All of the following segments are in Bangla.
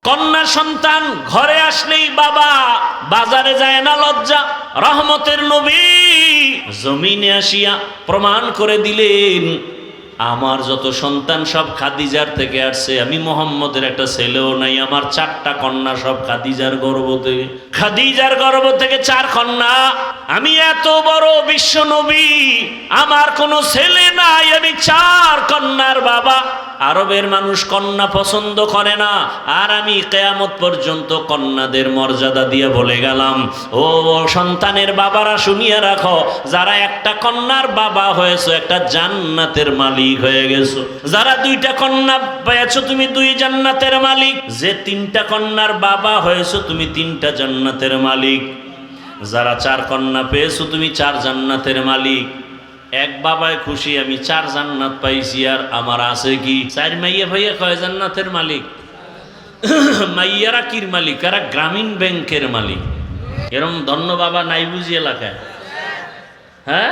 কন্যা সন্তান ঘরে আসলেই বাবা বাজারে যায় না লজ্জা। রহমতের নবী জমিনে আসিয়া প্রমাণ করে দিলেন, আমার যত সন্তান সব খাদিজার থেকে আসছে, আমি মুহাম্মদের একটা ছেলেও নাই, আমার 4টা কন্যা সব খাদিজার গর্ভ থেকে। খাদিজার গর্ভ থেকে 4 কন্যা। আমি এত বড় বিশ্ব নবী, আমার কোনো ছেলে নাই, আমি 4 কন্যার বাবা। আরবের মানুষ কন্যা পছন্দ করে না, আর আমি কিয়ামত পর্যন্ত কন্যাদের মর্যাদা দিয়ে বলে গেলাম, ও সন্তানের বাবারা শুনিয়ে রাখো, যারা একটা কন্যার বাবা হয়েছে একটা জান্নাতের মালিক হয়ে গেছো। যারা 2টা কন্যা পেয়েছো তুমি 2 জান্নাতের মালিক। যে 3টা কন্যার বাবা হয়েছো তুমি 3টা জান্নাতের মালিক। যারা 4 কন্যা পেয়েছো তুমি 4 জান্নাতের মালিক। এক বাবায় খুশি, আমি 4 জান্নাত পাইছি, আর আমার আছে কি 4 মাইয়া ভাইয়া কয় জান্নাতের মালিক? মাইয়ারা কির মালিক? এরা গ্রামীণ ব্যাংকের মালিক। এরকম ধন্য বাবা নাই বুঝি এলাকায়? হ্যাঁ,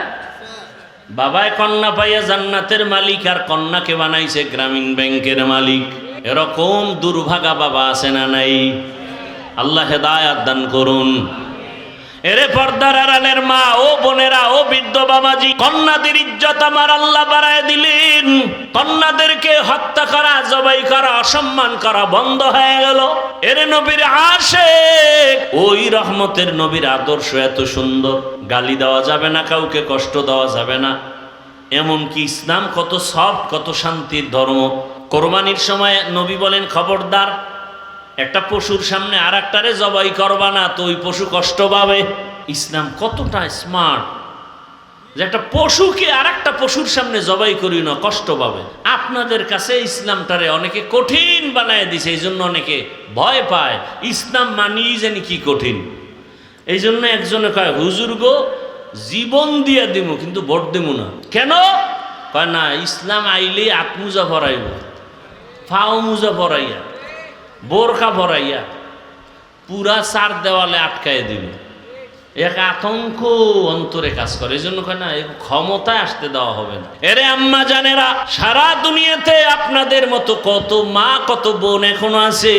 বাবায় কন্যা পাইয়া জান্নাতের মালিক, আর কন্যাকে বানাইছে গ্রামীণ ব্যাংকের মালিক। এরকম দুর্ভাগা বাবা আছে না নাই? আল্লাহ হেদায়াত দান করুন। এরে পর্দার আড়ালের মা ও বোনেরা ও বৃদ্ধ বাবাজি, কন্যাদের ইজ্জত আমার আল্লাহ বাড়ায় দিলেন। কন্যাদেরকে হত্যা করা, জবাই করা, অসম্মান করা বন্ধ হয়ে গেল। এরে নবীর আশিক, ওই রহমতের নবীর আদর্শ এত সুন্দর, গালি দেওয়া যাবে না, কাউকে কষ্ট দেওয়া যাবে না। এমনকি ইসলাম কত সফট, কত শান্তির ধর্ম। কোরবানির সময় নবী বলেন, খবরদার একটা পশুর সামনে আর একটারে জবাই করবা না, তো ওই পশু কষ্ট পাবে। ইসলাম কতটা স্মার্ট যে একটা পশুকে আর একটা পশুর সামনে জবাই করি না, কষ্ট পাবে। আপনাদের কাছে ইসলামটারে অনেকে কঠিন বানায় দিছে, এই জন্য অনেকে ভয় পায়। ইসলাম মানি জানি কি কঠিন। এই জন্য একজনে কয়, হুজুর গো জীবন দিয়ে দিব কিন্তু ভোট দেব না। কেন? কয় না, ইসলাম আইলে আত্মুজা ভরাইব, ফাও মুজা ভরাইয়া, বোরখা ভরাইয়া পুরা 4 দেওয়ালে আটকায় দিবে। এক আতঙ্ক অন্তরে কাজ করে। এই জন্য কয় না, ক্ষমতায় আসতে দেওয়া হবে না। এরে আম্মা জানেরা, সারা দুনিয়াতে আপনাদের মতো কত মা কত বোন এখনো আছে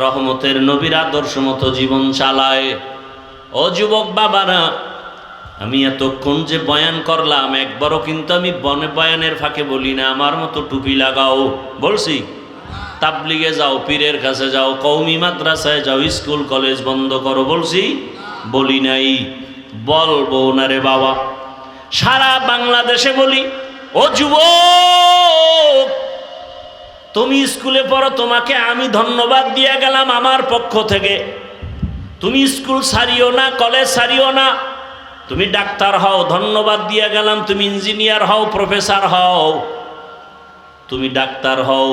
রহমতের নবীর আদর্শ মতো জীবন চালায়। ও যুবক বাবারা, আমি এতক্ষণ যে বয়ান করলাম, একবারও কিন্তু আমি বয়ানের ফাঁকে বলি না আমার মতো টুপি লাগাও। বলছি তাবলিগে যাও, পীরের কাছে যাও, কওমি মাদ্রাসায় যাও, স্কুল কলেজ বন্ধ করো বলছি? বলি নাই, বলবো না রে বাবা। সারা বাংলাদেশে বলি, ও যুবক তুমি স্কুলে পড়ো, তোমাকে আমি ধন্যবাদ দিয়ে গেলাম আমার পক্ষ থেকে। তুমি স্কুল ছাড়িও না, কলেজ ছাড়িও না, তুমি ডাক্তার হও, ধন্যবাদ দিয়ে গেলাম। তুমি ইঞ্জিনিয়ার হও, প্রফেসর হও, তুমি ডাক্তার হও।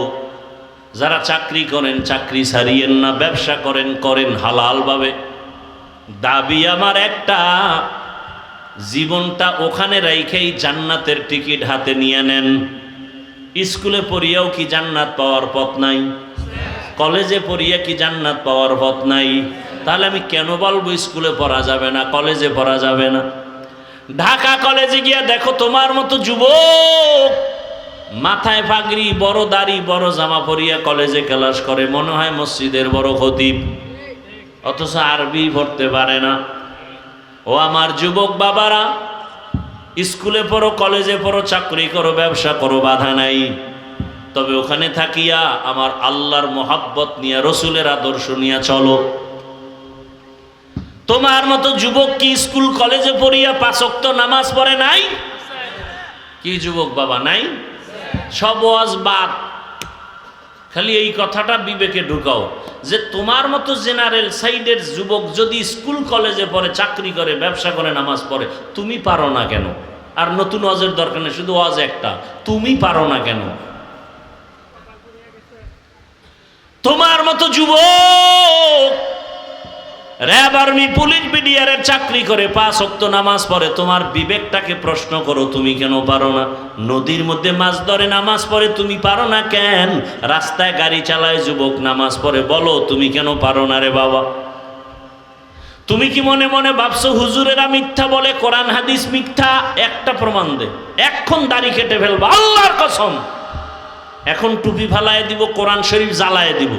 যারা চাকরি করেন চাকরি ছাড়িয়েন না, ব্যবসা করেন করেন হালালভাবে। দাবি আমার একটা, জীবনটা ওখানে রাইখেই জান্নাতের টিকিট হাতে নিয়ে নেন। স্কুলে পড়িয়াও কি জান্নাত পাওয়ার পথ নাই? কলেজে পড়িয়া কি জান্নাত পাওয়ার পথ নাই? তাহলে আমি কেন বলবো স্কুলে পড়া যাবে না, কলেজে পড়া যাবে না? ঢাকা কলেজে গিয়া দেখো তোমার মতো যুবক মাথায় পাগড়ি, বড় দাড়ি, বড় জামা পরিয়া কলেজে ক্লাস করে, মনে হয় মসজিদের বড় খতিব, অথচ আরবি পড়তে পারে না। ও আমার যুবক বাবারা, স্কুলে পড়ো, কলেজে পড়ো, চাকরি করো, ব্যবসা করো, বাধা নাই। তবে ওখানে থাকিয়া আমার আল্লাহর মোহাব্বত নিয়ে, রসুলের আদর্শ নিয়ে চলো। তোমার মতো যুবক কি স্কুল কলেজে পড়িয়া 5 ওয়াক্ত নামাজ পড়ে নাই? কি যুবক বাবা নাই? সব ওয়াজ বাদ। খালি এই কথাটা বিবেকে ঢুকাও যে তোমার মতো জেনারেল সাইডের যুবক যদি স্কুল কলেজে পড়ে, চাকরি করে, ব্যবসা করে, নামাজ পড়ে, তুমি পারো না কেন? আর নতুন ওয়াজের দরকার নেই, শুধু ওয়াজ একটা, তুমি পারো না কেন? তোমার মতো যুবক র্যাব, আর্মি, পুলিশ, বিডিআরের চাকরি করে, 5 ওয়াক্ত নামাজ পড়ে, তোমার বিবেকটাকে প্রশ্ন করো, তুমি কেন পারো না? নদীর মধ্যে মাছ ধরে নামাজ পড়ে, তুমি পারো না কেন? রাস্তায় গাড়ি চালায় যুবক নামাজ পড়ে, বলো তুমি কেন পারো না রে বাবা? তুমি কি মনে মনে ভাবছো হুজুরেরা মিথ্যা বলে, কোরআন হাদিস মিথ্যা? একটা প্রমাণ দে, এখন দাড়ি কেটে ফেলবো, আল্লাহর কসম। এখন টুপি ফালায় দিব, কোরআন শরীফ জ্বালায় দিব,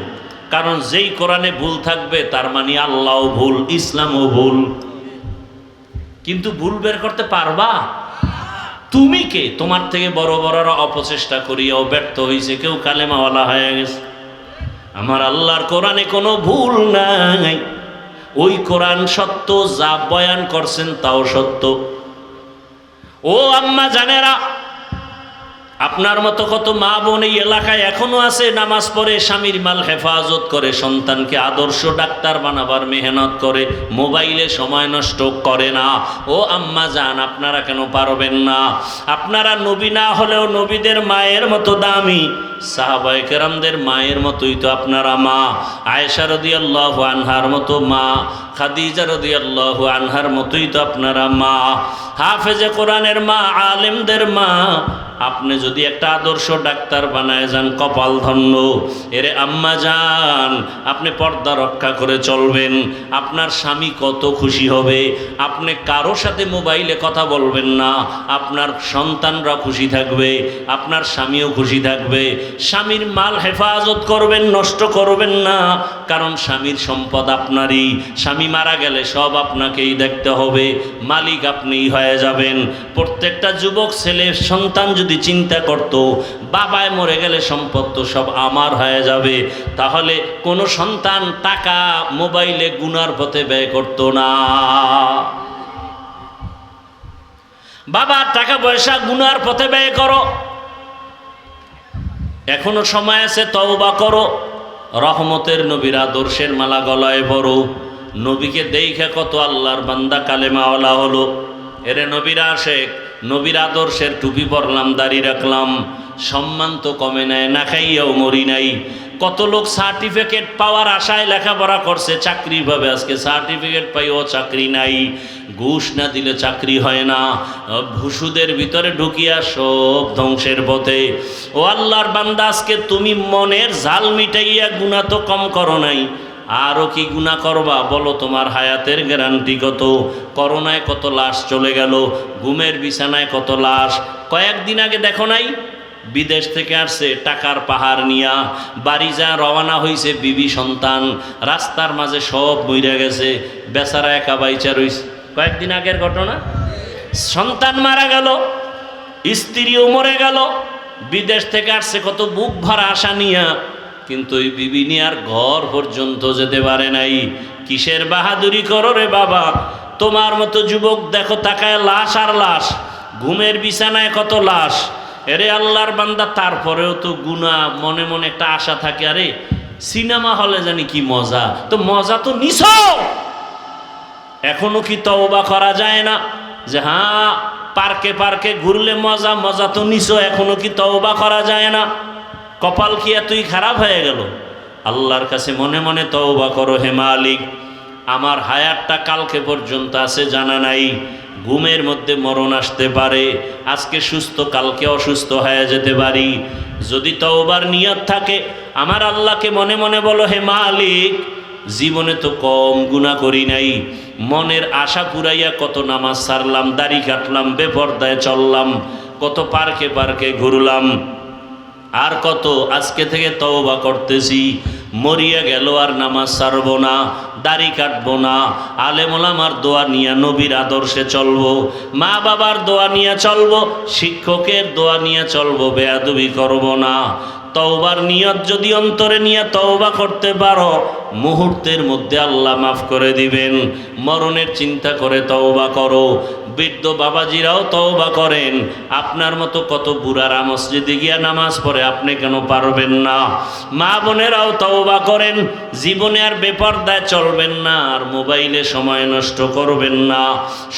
কারণ যেই কোরআনে ভুল থাকবে তার মানে আল্লাহও ভুল, ইসলামও ভুল। কিন্তু ভুল বের করতে পারবা? তুমি কে? তোমার থেকে বড় বড়রা অপচেষ্টা করিয়াও ব্যর্থ হয়েছে, কেউ কালেমাওয়ালা হয়ে গেছে। আমার আল্লাহর কোরআনে কোনো ভুল নাই। ওই কোরআন সত্য, যা বয়ান করছেন তাও সত্য। ও আম্মা জানেরা, আপনার মতো কত মা বোন এই এলাকায় এখনো আছে, নামাজ পড়ে স্বামীর মাল হেফাজত করে, সন্তানকে আদর্শ ডাক্তার বানাবার মেহনত করে, মোবাইলে সময় নষ্ট করে না। ও আম্মা জান, আপনারা কেন পারবেন না? আপনারা নবী না হলেও নবীদের মায়ের মতো দামি, সাহাবায়ে কেরামদের মায়ের মতোই তো আপনারা মা। আয়েশা রাদিয়াল্লাহু আনহার মতো মা, খাদিজা রাদিয়াল্লাহু আনহার মতোই তো আপনারা মা, হাফেজে কোরআনের মা, আলেমদের মা। আপনি যদি একটা আদর্শ ডাক্তার বানায় যান, কপাল ধন্য। এরে আম্মা জান, আপনি পর্দা রক্ষা করে চলবেন, আপনার স্বামী কত খুশি হবে। আপনি কারো সাথে মোবাইলে কথা বলবেন না, আপনার সন্তানরা খুশি থাকবে, আপনার স্বামীও খুশি থাকবে। স্বামীর মাল হেফাজত করবেন, নষ্ট করবেন না, কারণ স্বামীর সম্পদ আপনারই। স্বামী মারা গেলে সব আপনাকেই দেখতে হবে, মালিক আপনিই হয়ে যাবেন। প্রত্যেকটা যুবক ছেলে সন্তান যদি চিন্তা করত বাবায় মরে গেলে সম্পদ তো সব আমার হয়ে যাবে, তাহলে কোনো সন্তান টাকা মোবাইলে গুনার পথে ব্যয় করত না। বাবা টাকা পয়সা গুনার পথে ব্যয় করো, এখনো সময় আছে, তওবা করো। রহমতের নবীর আদর্শের মালা গলায় পরো। নবীকে দেখে কত আল্লাহর বান্দা কালেমাওয়ালা হলো। এরে নবীর আশেক, নবীর আদর্শের টুপি পরলাম, দাড়ি রাখলাম, সম্মান তো কমে নাই, না খাইয়াও মরি নাই। কত লোক সার্টিফিকেট পাওয়ার আশায় লেখাপড়া করছে, চাকরি পাবে, আজকে সার্টিফিকেট পাইও চাকরি নাই। ঘুষ না দিলে চাকরি হয় না, ভুসুদের ভিতরে ঢুকিয়া সব ধ্বংসের পথে। ও আল্লাহর বান্দা, আজকে তুমি মনের জাল মিটাইয়া গুনাহ তো কম করো নাই, আরও কি গুনাহ করবা? বলো, তোমার হায়াতের গ্যারান্টি কত? করোনায় কত লাশ চলে গেল, ঘুমের বিছানায় কত লাশ। কয়েকদিন আগে দেখো নাই, বিদেশ থেকে আসছে টাকার পাহাড় নিয়া, বাড়ি যা রওনা হয়েছে বিবি সন্তান, রাস্তার মাঝে সব বইরা গেছে, বেচারা একা বাইচা রইছে। কয়েকদিন আগের ঘটনা, সন্তান মারা গেল, স্ত্রীও মরে গেল, বিদেশ থেকে আসছে কত বুক ভরা আশা নিয়া, কিন্তু ওই বিবি নিয়ার ঘর পর্যন্ত যেতে পারে নাই। কিসের বাহাদুরি করো রে বাবা? তোমার মতো যুবক দেখো তাকায় লাশ আর লাশ, ঘুমের বিছানায় কত লাশ। এরে আল্লাহর বান্দা, তারপরেও তো গুনাহ, মনে মনে একটা আশা থাকে, আরে সিনেমা হলে জানি কি মজা, তো মজা তো নিছো, এখনো কি তওবা করা যায় না? যে হ্যাঁ, পার্কে পার্কে ঘুরলে মজা, মজা তো নিছো, এখনো কি তওবা করা যায় না? কপাল কি এতই খারাপ হয়ে গেল? আল্লাহর কাছে মনে মনে তওবা করো, হে মালিক, আমার হায়াতটা কালকে পর্যন্ত আছে জানা নাই, ঘুমের মধ্যে মরণ আসতে পারে, আজকে সুস্থ কালকে অসুস্থ হয়ে যেতে পারি। যদি তওবার নিয়ত থাকে, আমার আল্লাহকে মনে মনে বলো, হে মালিক, জীবনে তো কম গুনাহ করি নাই, মনের আশা পুরাইয়া কত নামাজ ছাড়লাম, দাড়ি কাটলাম, বেপরদায় চললাম, কত পার্কে পার্কে ঘুরলাম, আর কত আজকে থেকে তওবা করতেছি, মরিয়া গেল আর নামাজ ছাড়বো না, দাড়ি কাটবো না, আলেম ওলামার দোয়া নিয়ে নবীর আদর্শে চলবো, মা বাবার দোয়া নিয়ে চলবো, শিক্ষকের দোয়া নিয়ে চলবো, বেয়াদবি করবো না। তওবার নিয়ত যদি অন্তরে নিয়ে তওবা করতে পারো, মুহূর্তের মধ্যে আল্লাহ মাফ করে দিবেন। মরণের চিন্তা করে তওবা করো। বৃদ্ধ বাবাজিরাও তওবা করেন, আপনার মতো কত বুড়ারা মসজিদে গিয়া নামাজ পড়ে, আপনি কেন পারবেন না? মা বোনেরাও তওবা করেন, জীবনে আর বেপরদায় চলবেন না, আর মোবাইলে সময় নষ্ট করবেন না,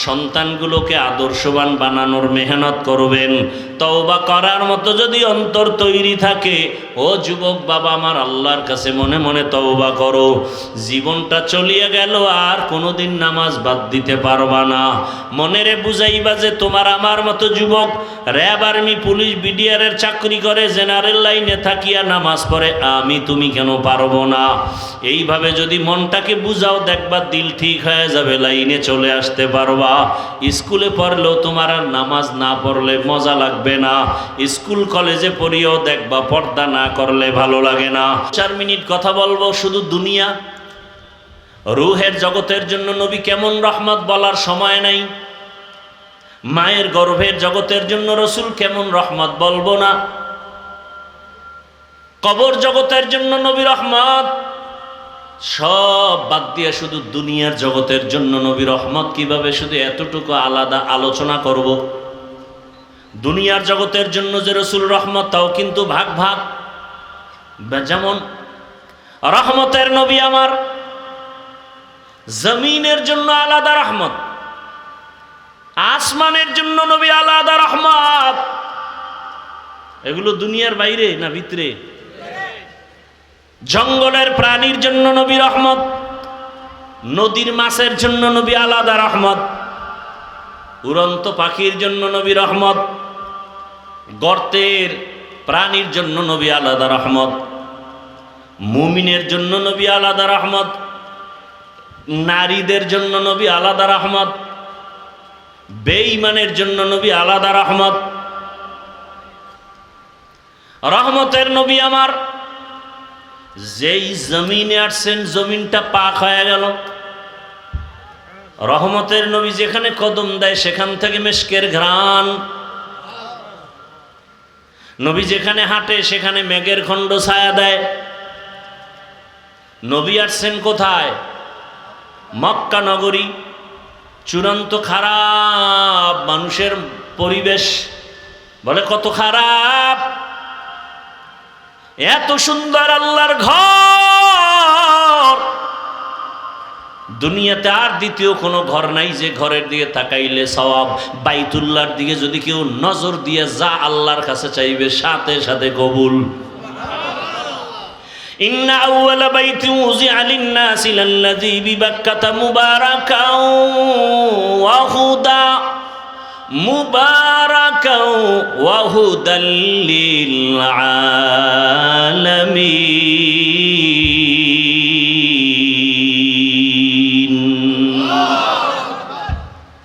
সন্তানগুলোকে আদর্শবান বানানোর মেহনত করবেন। তওবা করার মতো যদি অন্তর তৈরি থাকে, ও যুবক বাবা আমার, আল্লাহর কাছে মনে মনে তওবা করো। জীবনটা চলিয়া গেল, আর কোনোদিন নামাজ বাদ দিতে পারবা না। মনেরে বুঝাইবা যে তোমার আমার মতো যুবক র্যাব, আর্মি, পুলিশ, বিডিআরের চাকরি করে, জেনারেল লাইনে থাকিয়া নামাজ পড়ে, আমি তুমি কেন পারবো না? এইভাবে যদি মনটাকে বুঝাও, দেখবা দিল ঠিক হয়ে যাবে, লাইনে চলে আসতে পারবা। স্কুলে পড়লেও তোমার আর নামাজ না পড়লে মজা লাগবে না। স্কুল কলেজে পড়িও দেখবা পর্দা না করলে ভালো লাগে না। 4 মিনিট কথা বলবো শুধু দুনিয়া, রুহের জগতের জন্য নবী কেমন রহমত বলার সময় নাই। মায়ের গর্ভের জগতের জন্য রসুল কেমন রহমত বলবো না। কবর জগতের জন্য নবী রহমত, সব বাদ দিয়ে শুধু দুনিয়ার জগতের জন্য নবী রহমত কিভাবে, শুধু এতটুকু আলাদা আলোচনা করব। দুনিয়ার জগতের জন্য যে রসুল রহমত, তাও কিন্তু ভাগ ভাগ। যেমন রহমতের নবী আমার জমিনের জন্য আলাদা রহমত, আসমানের জন্য নবী আলাদা রহমত। এগুলো দুনিয়ার বাইরে না ভিতরে? জঙ্গলের প্রাণীর জন্য নবী রহমত, নদীর মাছের জন্য নবী আলাদা রহমত, উড়ন্ত পাখির জন্য নবী রহমত, গর্তের প্রাণীর জন্য নবী আলাদা রহমত, মুমিনের জন্য নবী আলাদা রহমত, নারীদের জন্য নবী আলাদা রহমত, বেঈমানের জন্য নবী আলাদা রহমত। রহমতের নবী আমার যেই জমিনে আসছেন, জমিনটা পাক হয়ে গেল। রহমতের নবী যেখানে কদম দেয়, সেখান থেকে মেশকের ঘ্রাণ। নবী যেখানে হাঁটে, সেখানে মেঘের খণ্ড ছায়া দেয়। নবী আসছেন কোথায়? মক্কা নগরী, চূড়ান্ত খারাপ মানুষের পরিবেশ, বলে কত খারাপ। এত সুন্দর আল্লাহর ঘর, দুনিয়াতে আর দ্বিতীয় কোনো ঘর নাই যে ঘরের দিকে তাকাইলে সওয়াব। বাইতুল্লাহর দিকে যদি কেউ নজর দিয়ে যা আল্লাহর কাছে চাইবে, সাথে সাথে কবুল। ইন্না আউওয়ালা বাইতি উযিআ লিন-নাসি লাল্লাযী বিবাক্কাতা মুবারাকাও ওয়া হুদা, মুবারাকাও ওয়া হুদাল লিল আলামিন।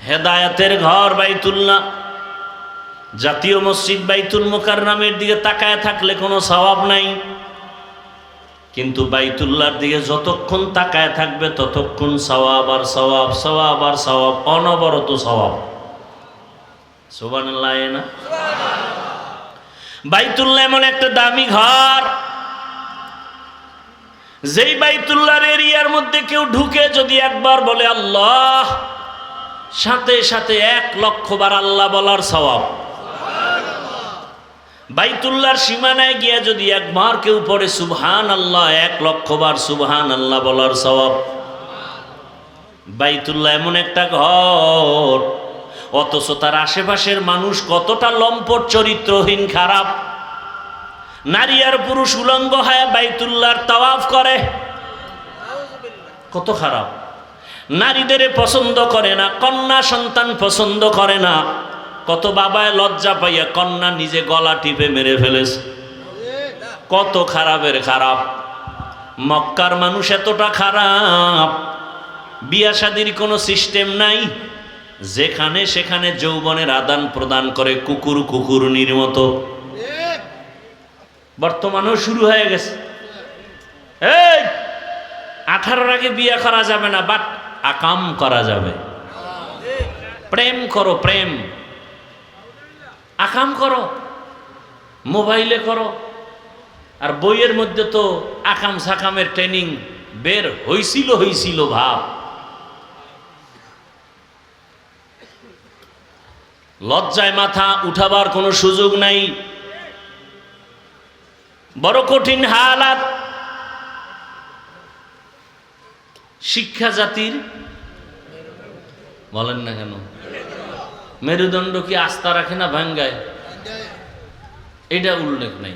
হেদায়েতের ঘর বাইতুল্লাহ। জাতীয় মসজিদ বাইতুল মুকাররমের দিকে তাকায় থাকলে কোনো সওয়াব নাই, কিন্তু বাইতুল্লাহর দিকে যতক্ষণ তাকায় থাকবে ততক্ষণ সওয়াব আর সওয়াব, সওয়াব আর সওয়াব, অনবরত সওয়াব। সুবহানাল্লাহ না? বাইতুল্লাহ এমন একটা দামি ঘর, যেই বাইতুল্লাহর এরিয়ার মধ্যে কেউ ঢুকে যদি একবার বলে আল্লাহ, সাথে সাথে 1,00,000 বার আল্লাহ বলার সওয়াব। বাইতুল্লাহর সীমানায় গিয়া যদি একবার কেউ পড়ে সুবহান আল্লাহ, 1,00,000 বার সুবহান আল্লাহ বলার সওয়াব। বাইতুল্লাহ এমন একটা ঘর, অথচ তার আশেপাশের মানুষ কতটা লম্পট, চরিত্রহীন, খারাপ। নারী আর পুরুষ উলঙ্গ হয়ে বাইতুল্লাহর তাওয়াফ করে, কত খারাপ। নারীদের পছন্দ করে না, কন্যা সন্তান পছন্দ করে না। কত বাবায় লজ্জা পাইয়া কন্যা নিজে গলা টিপে মেরে ফেলেছে। কত খারাপের খারাপ। মক্কার মানুষ এতটা খারাপ, বিয়া শাদির কোনো সিস্টেম নাই, যেখানে সেখানে যৌবনের আদান প্রদান করে কুকুর কুকুরনির মতো। বর্তমানেও শুরু হয়ে গেছে। এই 18-র আগে বিয়া করা যাবে না, বাট আকাম করা যাবে। প্রেম করো, প্রেম আকাম করো, মোবাইলে করো। আর বইয়ের মধ্যে তো আকাম সাকামের ট্রেনিং বের হইছিল ভাব। লজ্জায় মাথা উঠাবার কোনো সুযোগ নাই। বড় কঠিন হালাত। শিক্ষা জাতির, বলেন না কেন, মেরুদণ্ড কি আস্থা রাখে না ভাঙ্গায়? এটা উল্লেখ নাই।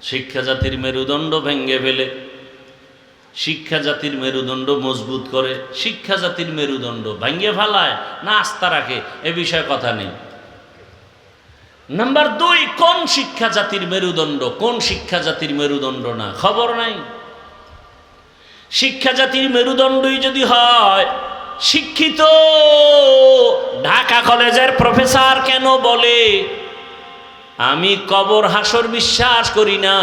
শিক্ষা জাতির মেরুদণ্ড ভেঙ্গে ফেলে। শিক্ষা জাতির মেরুদণ্ড মজবুত করে, শিক্ষা জাতির মেরুদণ্ড ভাঙ্গিয়ে ফেলায় না আস্থা রাখে, এ বিষয়ে কথা নেই। নাম্বার 2, কোন শিক্ষা জাতির মেরুদণ্ড, কোন শিক্ষা জাতির মেরুদণ্ড না, খবর নাই। শিক্ষা জাতির মেরুদণ্ডই যদি হয়, শিক্ষিত ঢাকা কলেজের প্রফেসর কেন বলে আমি কবর হাসর বিশ্বাস করি না,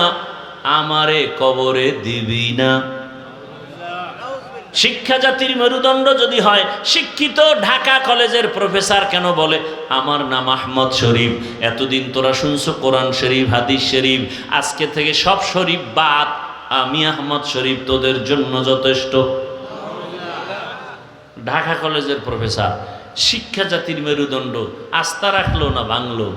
আমারে কবরে দিবি না? শিক্ষা জাতির মেরুদণ্ড যদি হয়, শিক্ষিত ঢাকা কলেজের প্রফেসর কেন বলে আমার নাম আহমদ শরীফ, এতদিন তোরা শুনছো কোরআন শরীফ, হাদিস শরীফ, আজকে থেকে সব শরীফ বাদ, আমি আহমদ শরীফ তোদের জন্য যথেষ্ট। ঢাকা কলেজের প্রফেসর শিক্ষা জাতির মেরুদণ্ড, আস্থা রাখলো না ভাঙলো?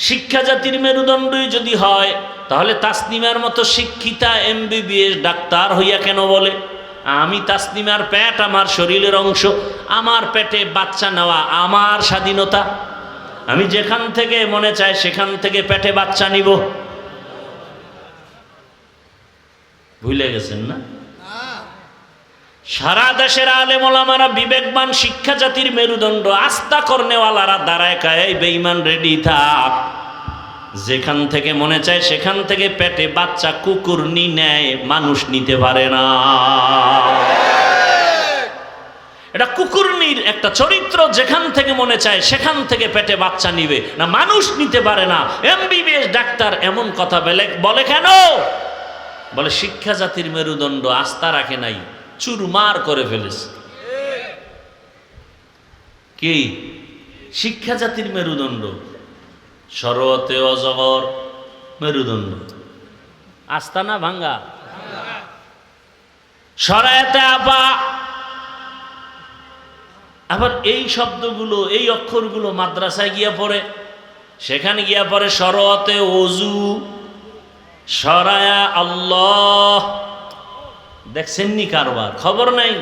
শিক্ষা জাতির মেরুদণ্ডই যদি হয়, তাহলে তাসনিমার মতো শিক্ষিতা MBBS ডাক্তার হইয়া কেন বলে আমি তাসনিমার পেট আমার শরীরের অংশ, আমার পেটে বাচ্চা নেওয়া আমার স্বাধীনতা, আমি যেখান থেকে মনে চায় সেখান থেকে পেটে বাচ্চা নিব? ভুলে গেছেন না? সারা দেশের আলেম ওলামারা বিবেকবান, শিক্ষা জাতির মেরুদণ্ড, আস্থা করনেওয়ালারা দাঁড়ায় কায় এই বেঈমান রেডি থাক, যেখান থেকে মনে চায় সেখান থেকে পেটে বাচ্চা কুকুর নেয়, মানুষ নিতে পারে না। এটা কুকুরনির একটা চরিত্র, যেখান থেকে মনে চায় সেখান থেকে পেটে বাচ্চা নিবে না, মানুষ নিতে পারে না। MBBS ডাক্তার এমন কথা বলে কেন? বলে শিক্ষা জাতির মেরুদণ্ড আস্থা রাখে নাই, চুরমার করে ফেলেছে। কি শিক্ষা জাতির মেরুদণ্ড? শরতে অজগর মেরুদণ্ড, আস্থা না ভাঙ্গা? শরায়তে আপা, আবার এই শব্দগুলো, এই অক্ষরগুলো মাদ্রাসায় গিয়া পড়ে, সেখানে গিয়া পড়ে শরতে ওযু, শরায়া আল্লাহ। দেখছেননি কারবার? খবর নাই।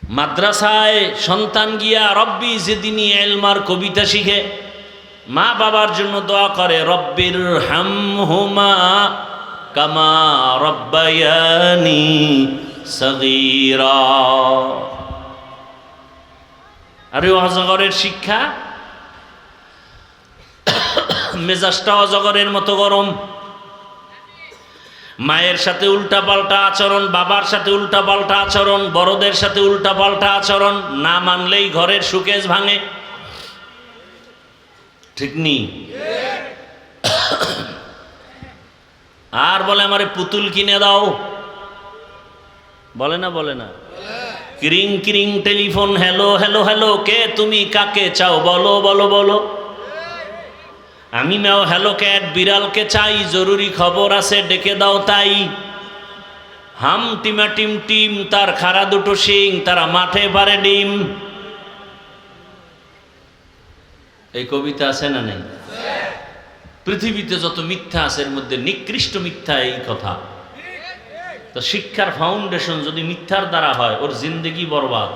মাদ্রাসায় সন্তান গিয়া রব্বি জিদনি ইলমার কবিতা শিখে, মা বাবার জন্য দোয়া করে রব্বির হামহুমা কামা রব্বায়ানি সগীরা। আরে অজগরের শিক্ষা, মেজাজটা অজগরের মতো গরম, মায়ের সাথে উল্টা পাল্টা আচরণ, বাবার সাথে উল্টা পাল্টা আচরণ, বড়দের সাথে উল্টা পাল্টা আচরণ, না মানলেই ঘরের সুকেশ ভাঙে। ঠিক নি? আর বলে আমারে পুতুল কিনে দাও, বলে না? বলে না? ক্রিং ক্রিং টেলিফোন, হ্যালো হ্যালো হ্যালো, কে তুমি, কাকে চাও, বলো বলো বলো। আমি নাও হ্যালো ক্যাট, বিড়ালকে চাই, জরুরি খবর আছে ডেকে দাও তাই। হাম টিমা টিম টিম, তার খাড়া দুটো শিং, তারা মাঠে পারে ডিম। এই কবিতা আছে না নেই? পৃথিবীতে যত মিথ্যা আছে এর মধ্যে নিকৃষ্ট মিথ্যা এই কথা। তো শিক্ষার ফাউন্ডেশন যদি মিথ্যার দ্বারা হয়, ওর জিন্দেগি বরবাদ।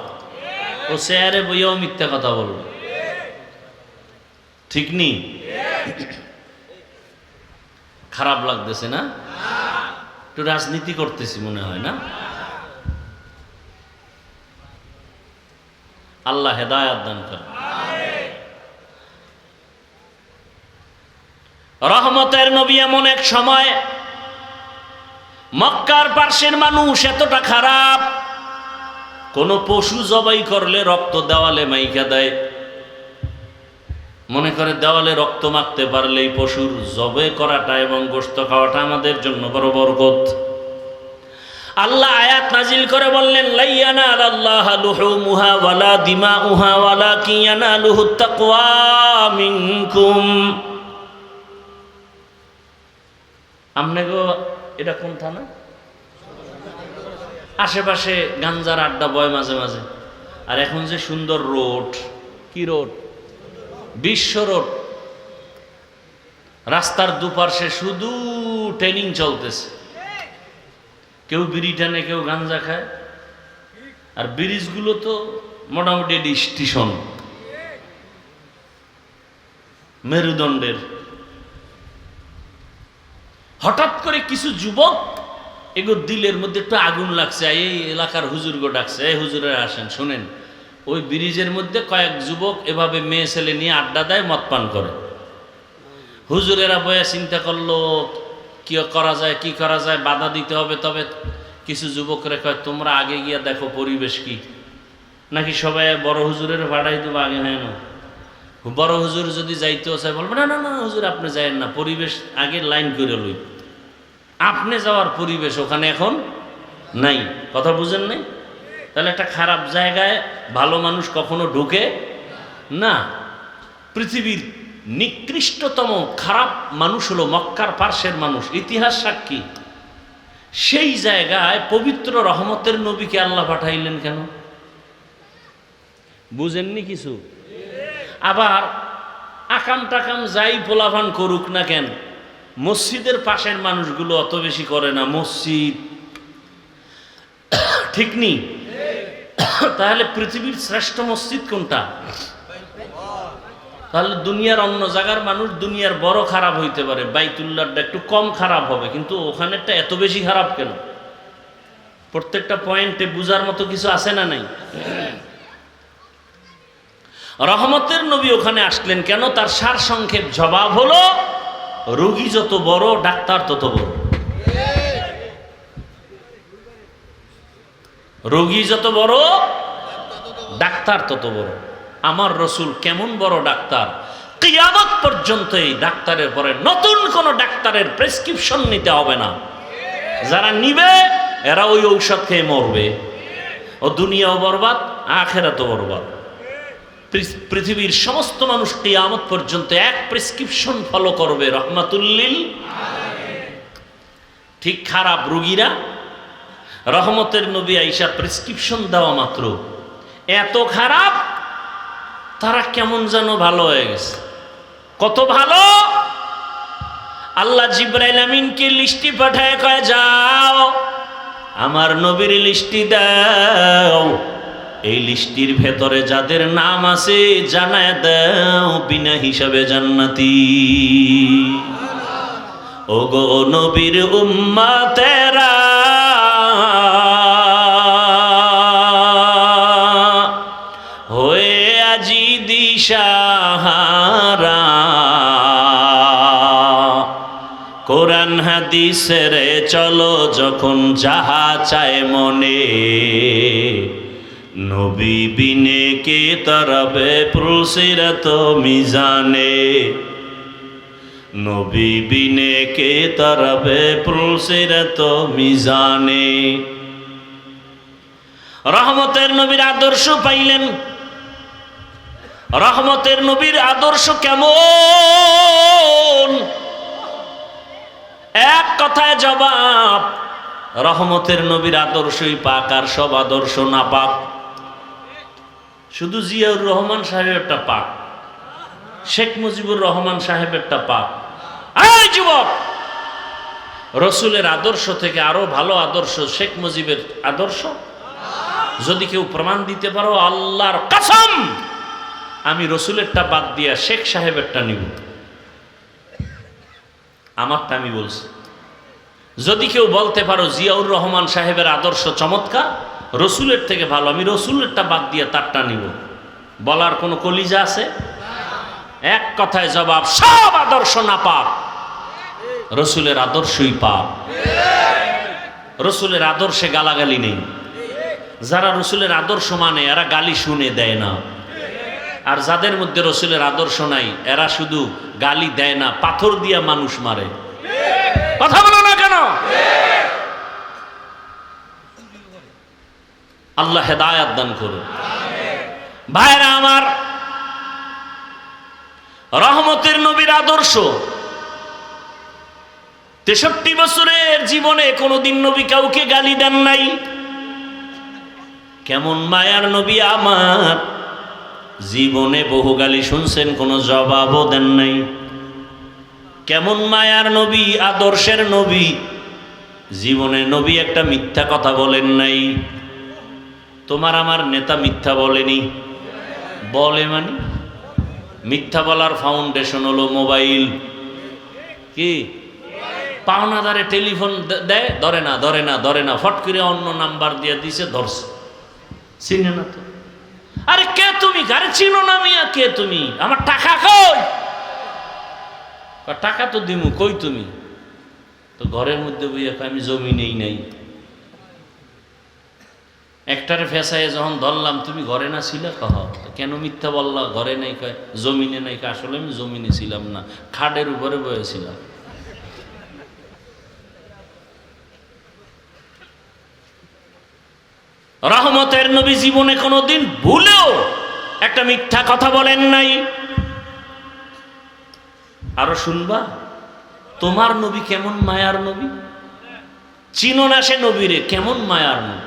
ও চেয়ারে বইয়াও মিথ্যা কথা বলবে। ঠিক নি? খারাপ লাগতেছে না? একটু রাজনীতি করতেছি মনে হয় না? আল্লাহ হেদায়েত দান করেন। রহমতের নবী এমন এক সময়, মক্কার পার্শ্বের মানুষ এতটা খারাপ, কোন পশু জবাই করলে রক্ত দেওয়ালে মাইকা দেয়, মনে করে দেওয়ালে রক্ত মাখতে পারলেই পশুর জবে করাটা এবং গোশত খাওয়াটা আমাদের জন্য বড় বরকত। আল্লাহ আয়াত নাজিল করে বললেন, লা ইয়ানালাল্লাহু লুহুমুহা ওয়ালা দিমাউহা ওয়ালাকিন ইয়ানালুহুত তাকওয়া মিনকুম। আমনে গো, এটা কোন থানা? আশেপাশে গাঞ্জার আড্ডা বয় মাঝে মাঝে। আর এখন যে সুন্দর রোড, কি রোড? বিশ্ব রোড। রাস্তার দুপাশে শুধু ট্রেনিং চলতেছে, কেউ বিড়ি টানে, কেউ গাঞ্জা খায়। আর ব্রিজগুলো তো মোটামুটি স্টেশন, মেরুদণ্ডের। হঠাৎ করে কিছু যুবক এগো দিলের মধ্যে একটু আগুন লাগছে, এই এলাকার হুজুরগো ডাকছে, এই হুজুরেরা আসেন শোনেন। ওই ব্রিজের মধ্যে কয়েক যুবক এভাবে মেয়ে ছেলে নিয়ে আড্ডা দেয়, মদ পান করে। হুজুরেরা বয়ে চিন্তা করলো কি করা যায়, কি করা যায়, বাধা দিতে হবে। তবে কিছু যুবকরা কয় তোমরা আগে গিয়া দেখো পরিবেশ কি, নাকি সবাই বড় হুজুরের ভাড়াই দেবো আগে। হয় না, বড় হুজুর যদি যাইতেও চায় বলবে না না না হুজুর আপনি যায়েন না, পরিবেশ আগে লাইন করে লই। আপনি যাওয়ার পরিবেশ ওখানে এখন নাই। কথা বুঝেন নাই? তাহলে একটা খারাপ জায়গায় ভালো মানুষ কখনো ঢুকে না। পৃথিবীর নিকৃষ্টতম খারাপ মানুষ হলো মক্কার পার্শ্বের মানুষ, ইতিহাস সাক্ষী। সেই জায়গায় পবিত্র রহমতের নবীকে আল্লাহ পাঠাইলেন কেন? বুঝেননি কিছু? আবার আকাম টাকাম যাই পোলাভান করুক না কেন, মসজিদের পাশের মানুষগুলো অত বেশি করে না। মসজিদ ঠিক নেই? তাহলে পৃথিবীর শ্রেষ্ঠ মসজিদ কোনটা? তাহলে দুনিয়ার অন্য জায়গার মানুষ দুনিয়ার বড় খারাপ হইতে পারে, বাইতুল্লাহটা একটু কম খারাপ হবে, কিন্তু ওখানেরটা এত বেশি খারাপ কেন? প্রত্যেকটা পয়েন্টে বুঝার মতো কিছু আছে না নাই? রহমতের নবী ওখানে আসলেন কেন? তার সার সংক্ষেপ জবাব হলো রোগী যত বড় ডাক্তার তত বড়। রোগী যত বড় ডাক্তার তত বড়। আমার রসুল কেমন বড় ডাক্তার, কিয়ামত পর্যন্ত এই ডাক্তারের পরে নতুন কোন ডাক্তারের প্রেসক্রিপশন নিতে হবে না। যারা নিবে এরা ওই ঔষধ খেয়ে মরবে, ও দুনিয়াও বরবাদ আখিরাতও বরবাদ। পৃথিবীর সমস্ত মানুষ কিয়ামত পর্যন্ত এক প্রেসক্রিপশন ফলো করবে, রহমাতুল্লিল। ঠিক খারাপ রোগীরা রহমতের নবী আইসা প্রেসক্রিপশন দেওয়া মাত্র এত খারাপ, তারা কেমন যেন ভালো হয়ে গেছে। কত ভালো! আল্লাহ জিবরাইল আমিনকে লিস্টি পাঠায় কয় যাও আমার নবীর লিস্টি দাও, এই লিস্টির ভেতরে যাদের নাম আছে জানায় দাও বিনা হিসাবে জান্নাতি। ওগো নবীর উম্মতেরা হয়ে আজি দিশাহারা, কোরআন হাদিসের চলো যখন যাহা চায় মনে, নবী বিনে কে তরবে পুলসিরত মিজানে, নবী বিনে কে তরবে পুলসিরত মিজানে। রহমতের নবীর আদর্শ পাইলেন। রহমতের নবীর আদর্শ কেমন? এক কথায় জবাব, রহমতের নবীর আদর্শই পাক, আর সব আদর্শ না পাক। শুধু জিয়াউর রহমান সাহেবেরটা পাক, শেখ মুজিবুর রহমান সাহেবেরটা পাক। এই যুবক, রসুলের আদর্শ থেকে আরো ভালো আদর্শ শেখ মুজিবের আদর্শ। যদি কেউ প্রমাণ দিতে পারো, আল্লাহর কসম আমি রসুলেরটা বাদ দিয়া শেখ সাহেবেরটা নিব। আমারটা আমি বলছি। যদি কেউ বলতে পারো জিয়াউর রহমান সাহেবের আদর্শ চমৎকার, রসুলের থেকে ভালো, আমি রসুলেরটা বাদ দিয়ে তারটা নিব। বলার কোনো কলিজা আছে? এক কথায় জবাব, সব আদর্শ না পাক, রসুলের আদর্শই পাক। রসুলের আদর্শে গালাগালি নেই। যারা রসুলের আদর্শ মানে এরা গালি শুনে দেয় না, আর যাদের মধ্যে রসুলের আদর্শ নাই এরা শুধু গালি দেয় না, পাথর দিয়া মানুষ মারে। কথা বলো না কেন? আল্লাহ হেদায়াত দান করুন। ভাইরা আমার, রহমতের নবীর আদর্শ 63 বছরের জীবনে কোনোদিন নবী কাউকে গালি দেন নাই। কেমন মায়ার নবী আমার, জীবনে বহু গালি শুনছেন, কোনো জবাবও দেন নাই। কেমন মায়ার নবী, আদর্শের নবী, জীবনে নবী একটা মিথ্যা কথা বলেন নাই। তোমার আমার নেতা মিথ্যা বলেনি, বলে মানে মিথ্যা বলার ফাউন্ডেশন হলো মোবাইল। কি পাওনাদারে টেলিফোন দেয়, ধরে না ধরে না ধরে না, ফট করে অন্য নাম্বার দিয়ে দিছে, ধরছে। চিনে না তো। আরে কে তুমি? আরে চিনো না মিয়া, কে তুমি? আমার টাকা কই? টাকা তো দিমু, কই তুমি? তো ঘরের মধ্যে বইয়া আমি জমি নেই নাই। একটারে ফেসায় যখন ধরলাম, তুমি ঘরে না ছিলা? কহ কেন মিথ্যা বললা? ঘরে নাই। কয় জমিনে নাই। আসলে আমি জমিনে ছিলাম না, খাটের উপরে বয়েছিলাম। রহমতের নবী জীবনে কোনোদিন ভুলেও একটা মিথ্যা কথা বলেন নাই। আরো শুনবা, তোমার নবী কেমন মায়ার নবী, চিনো না সে নবীরে, কেমন মায়ার নবী।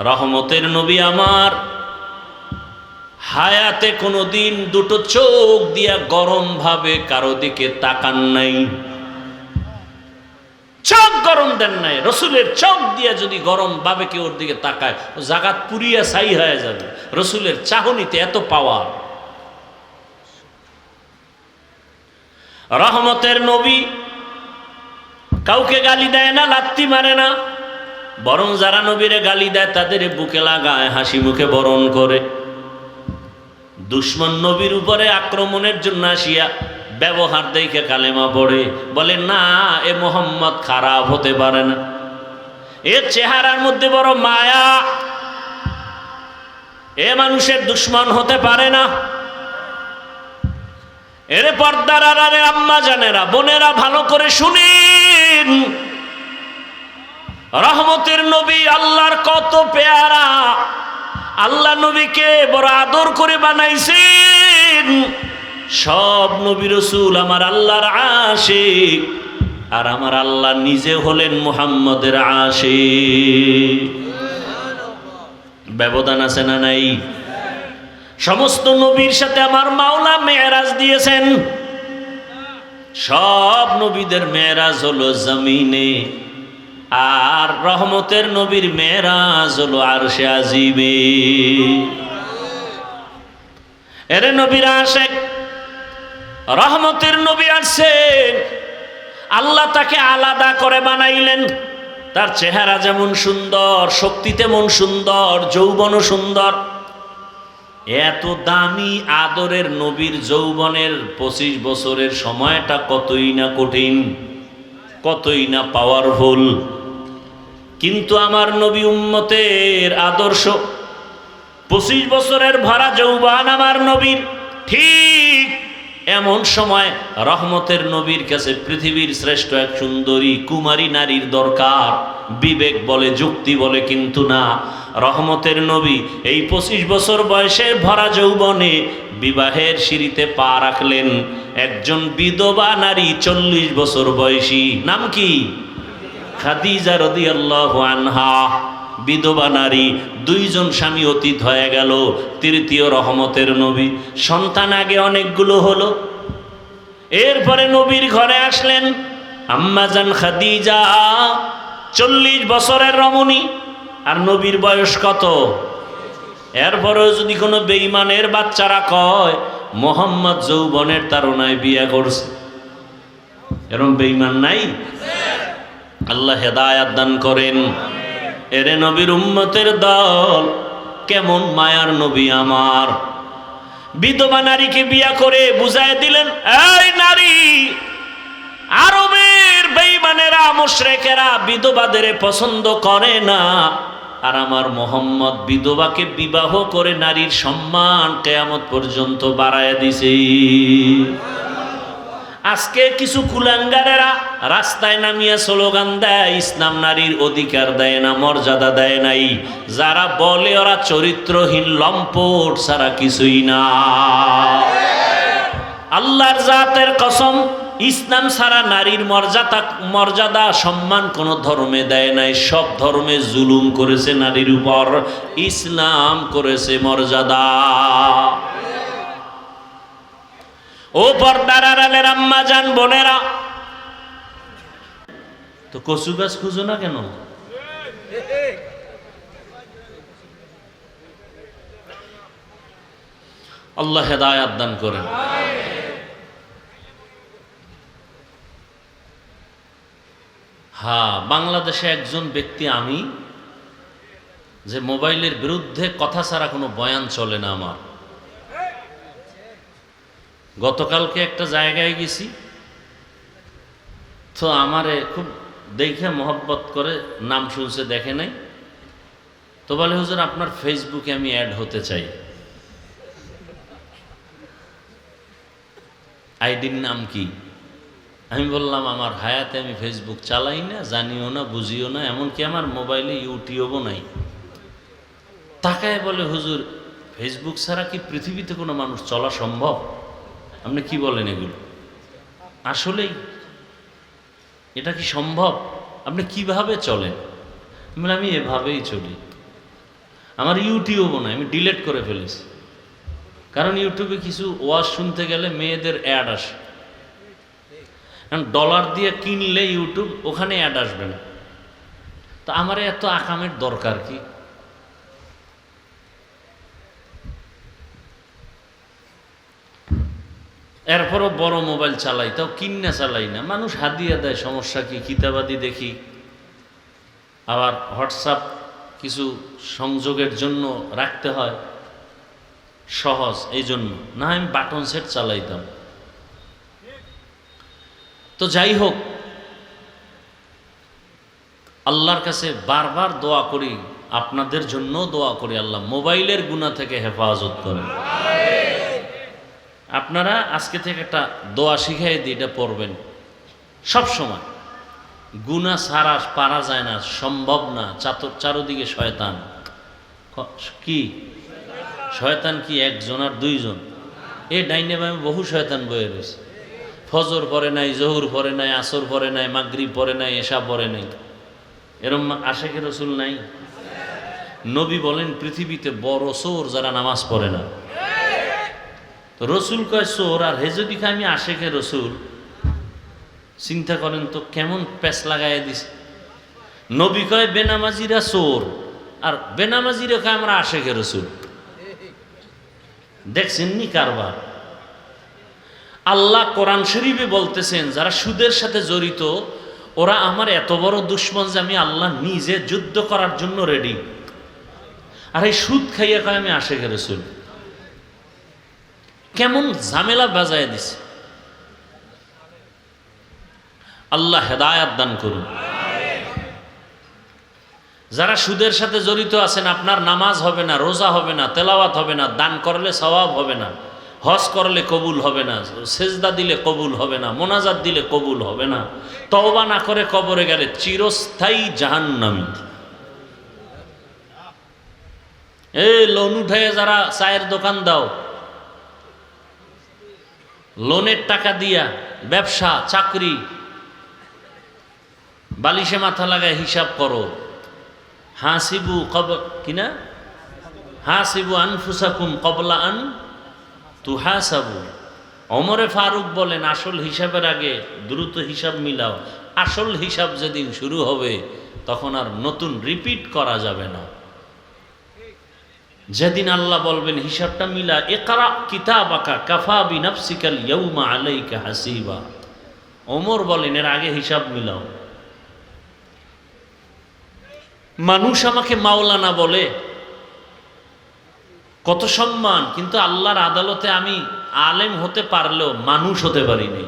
রহমতের নবী আমার হায়াতে কোনোদিন দুটো চোখ দিয়া গরম ভাবে কারো দিকে তাকান নাই, চোখ গরম দেন নাই। রসুলের চোখ দিয়া যদি গরম ভাবে কেউ ওর দিকে তাকায়, ও জাগাত পুরিয়া ছাই হয়ে যাবে। রসুলের চাহনিতে এত পাওয়ার। রহমতের নবী কাউকে গালি দেয় না, লাত্তি মারে না, বরং যারা নবীরে গালি দেয় তাদের বুকে লাগায়, হাসি মুখে বরণ করে। দুশ্মন নবীর উপরে আক্রমণের জন্য আসিয়া ব্যবহার দেখে কালেমা পড়ে, বলে না এ মোহাম্মদ খারাপ হতে পারে না, এর চেহারার মধ্যে বড় মায়া, এ মানুষের দুশ্মন হতে পারে না। এর পর্দার আড়ালে আম্মা জানেরা, বোনেরা ভালো করে শুনেন, রহমতের নবী আল্লাহর কত পেয়ারা। আল্লাহ নবীকে বড় আদর করে বানাইছেন। সব নবী রাসূল আমার আল্লাহর আশিক, আর আমার আল্লাহ নিজে হলেন মুহাম্মদের আশিক। ব্যবধান আছে না নাই? সমস্ত নবীর সাথে আমার মাওলা মেরাজ দিয়েছেন। সব নবীদের মেরাজ হলো জমিনে, আর রহমতের নবীর মেরাজ হলো আরশে আজিমে। এরে নবীর আশিক রহমতের নবী আসছেন, আল্লাহ তাকে আলাদা করে বানাইলেন। তার চেহারা যেমন সুন্দর, শক্তি তেমন সুন্দর, যৌবনও সুন্দর। এত দামি আদরের নবীর যৌবনের 25 বছরের সময়টা কতই না কঠিন, কতই না পাওয়ারফুল। কিন্তু আমার নবী উম্মতের আদর্শ, 25 বছরের ভরা যৌবন আমার নবীর। ঠিক এমন সময় রহমতের নবীর কাছে পৃথিবীর শ্রেষ্ঠ এক সুন্দরী কুমারী নারীর দরকার। বিবেক বলে, যুক্তি বলে, কিন্তু না। রহমতের নবী এই 25 বছর বয়সে ভরা যৌবনে বিবাহের সিঁড়িতে পা রাখলেন। একজন বিধবা নারী 40 বছর বয়সী, নাম কি? খাদিজা রাদিয়াল্লাহু আনহা। বিধবা নারী, 2 জন স্বামী অতীত হয়ে গেল। তৃতীয় রহমতের নবী। সন্তান আগে অনেকগুলো হলো। এরপরে নবীর ঘরে আসলেন আম্মাজান খাদিজা, 40 বছরের রমণী। আর নবীর বয়স কত? এরপরেও যদি কোনো বেঈমানের বাচ্চারা কয় মোহাম্মদ যৌবনের তারুণায় বিয়ে করছে, এরকম বেঈমান নাই? আল্লাহ হেদায়াত দান করেন। এরে নবীর উম্মতের দল, কেমন মায়ার নবী আমার। বিধবা নারীকে বিয়া করে বুঝায় দিলেন, এই নারী, আরবের বেঈমানেরা মুশরিকেরা বিধবাদের পছন্দ করে না, আর আমার মোহাম্মদ বিধবাকে বিবাহ করে নারীর সম্মান কিয়ামত পর্যন্ত বাড়ায় দিছে। আজকে কিছু কুলাঙ্গারেরা রাস্তায় নামিয়া স্লোগান দেয়, ইসলাম নারীর অধিকার দেয় না, মর্যাদা দেয় নাই। যারা বলে ওরা চরিত্রহীন লম্পট ছাড়া কিছুই না। আল্লাহর জাতের কসম, ইসলাম ছাড়া নারীর মর্যাদা সম্মান কোন ধর্মে দেয় নাই। সব ধর্মে জুলুম করেছে নারীর উপর, ইসলাম করেছে মর্যাদা। ও পর্দার আড়ালের আম্মা জান, বোনেরা, তো কচু গাছ খুঁজো না কেন? আল্লাহ হেদায়াত দান করেন। হ্যাঁ, বাংলাদেশে একজন ব্যক্তি আমি, যে মোবাইলের বিরুদ্ধে কথা ছাড়া কোনো বয়ান চলে না আমার। গতকালকে একটা জায়গায় গেছি, তো আমারে খুব দেখে মহব্বত করে, নাম শুনছে দেখে নাই, তো বলে হুজুর আপনার ফেসবুকে আমি অ্যাড হতে চাই। আইডির নাম কি? আমি বললাম আমার হায়াতে আমি ফেসবুক চালাই না, জানিও না, বুঝিও না, এমনকি আমার মোবাইলে ইউটিউবও নাই। তাকায় বলে হুজুর ফেসবুক ছাড়া কি পৃথিবীতে কোনো মানুষ চলা সম্ভব? আপনি কি বলেন এগুলো? আসলেই এটা কি সম্ভব? আপনি কিভাবে চলেন? আমি এভাবেই চলি। আমার ইউটিউবও নাই, আমি ডিলিট করে ফেলেছি। কারণ ইউটিউবে কিছু ওয়াজ শুনতে গেলে মেয়েদের অ্যাড আসে, কারণ ডলার দিয়ে কিনলে ইউটিউব ওখানে অ্যাড আসবে না। তো আমার এত আকামের দরকার কি? এরপরও বড় মোবাইল চালাই, তাও কিনে চালাই না, মানুষ হাদিয়া দেয়, সমস্যা কি? কিতাবাদি দেখি, আবার হোয়াটসঅ্যাপ কিছু সংযোগের জন্য রাখতে হয়, সহজ এই জন্য, না আমি বাটন সেট চালাইতাম। তো যাই হোক, আল্লাহর কাছে বারবার দোয়া করি, আপনাদের জন্য দোয়া করি, আল্লাহ মোবাইলের গুনাহ থেকে হেফাজত করেন। আপনারা আজকে থেকে একটা দোয়া শিখাই দিই, এটা পড়বেন সব সময়। গুনাহ ছাড়া পারা যায় না, সম্ভব না। চারদিকে শয়তান। কি শয়তান? কি একজন আর দুইজন? এই ডাইনে বামে বহু শয়তান বয়ে রয়েছে। ফজর পরে নাই, জহুর পরে নাই, আসর পরে নাই, মাগরিব পরে নাই, এশা পরে নাই। এরম আশেকে রসুল নাই? নবী বলেন পৃথিবীতে বড় চোর যারা নামাজ পড়ে না। রসুল কয় চোর, আর হে যদি আমি আশেকে রসুল, চিন্তা করেন তো কেমন প্যাচ লাগাই দিছে। নবী কয় বেনামাজিরা চোর, আর বেনামাজিরা কয় আমরা আশেকে রসুল। দেখছেন নি কারবার? আল্লাহ কোরআন শরীফে বলতেছেন যারা সুদের সাথে জড়িত ওরা আমার এত বড় দুশ্মন যে আমি আল্লাহ নিজে যুদ্ধ করার জন্য রেডি। আর এই সুদ খাইয়া কয় আমি আশেকে রসুল। কেমন ঝামেলা বাজায় দিছে। আল্লাহ হেদায়াত দান করুন। যারা সুদের সাথে জড়িত আছেন, আপনার নামাজ হবে না, রোজা হবে না, তেলাওয়াত হবে না, দান করলে সওয়াব হবে না, হজ করলে কবুল হবে না, সেজদা দিলে কবুল হবে না, মোনাজাত দিলে কবুল হবে না, তওবা না করে কবরে গেলে চিরস্থায়ী জাহান্নামী। এই লোন উঠায় যারা চায়ের দোকান দাও, লোনের টাকা দিয়া ব্যবসা, চাকরি, বালিশে মাথা লাগায় হিসাব করো। হাসিবু কিনা হাসিবু আনফুসাকুম ক্বাবলা আন তুহাসাবু। ওমরে ফারুক বলেন আসল হিসাবের আগে দ্রুত হিসাব মিলাও। আসল হিসাব যেদিন শুরু হবে তখন আর নতুন রিপিট করা যাবে না। যেদিন আল্লাহ বলবেন হিসাবটা মিলা, ইকরা কিতাবাকা কাফা বিনাফসিকাল ইয়াউমা আলাইকা হাসিবা। ওমর বলেন এর আগে হিসাব মিলাও। মানুষ আমাকে মাওলানা বলে, কত সম্মান, কিন্তু আল্লাহর আদালতে আমি আলেম হতে পারলেও মানুষ হতে পারিনি।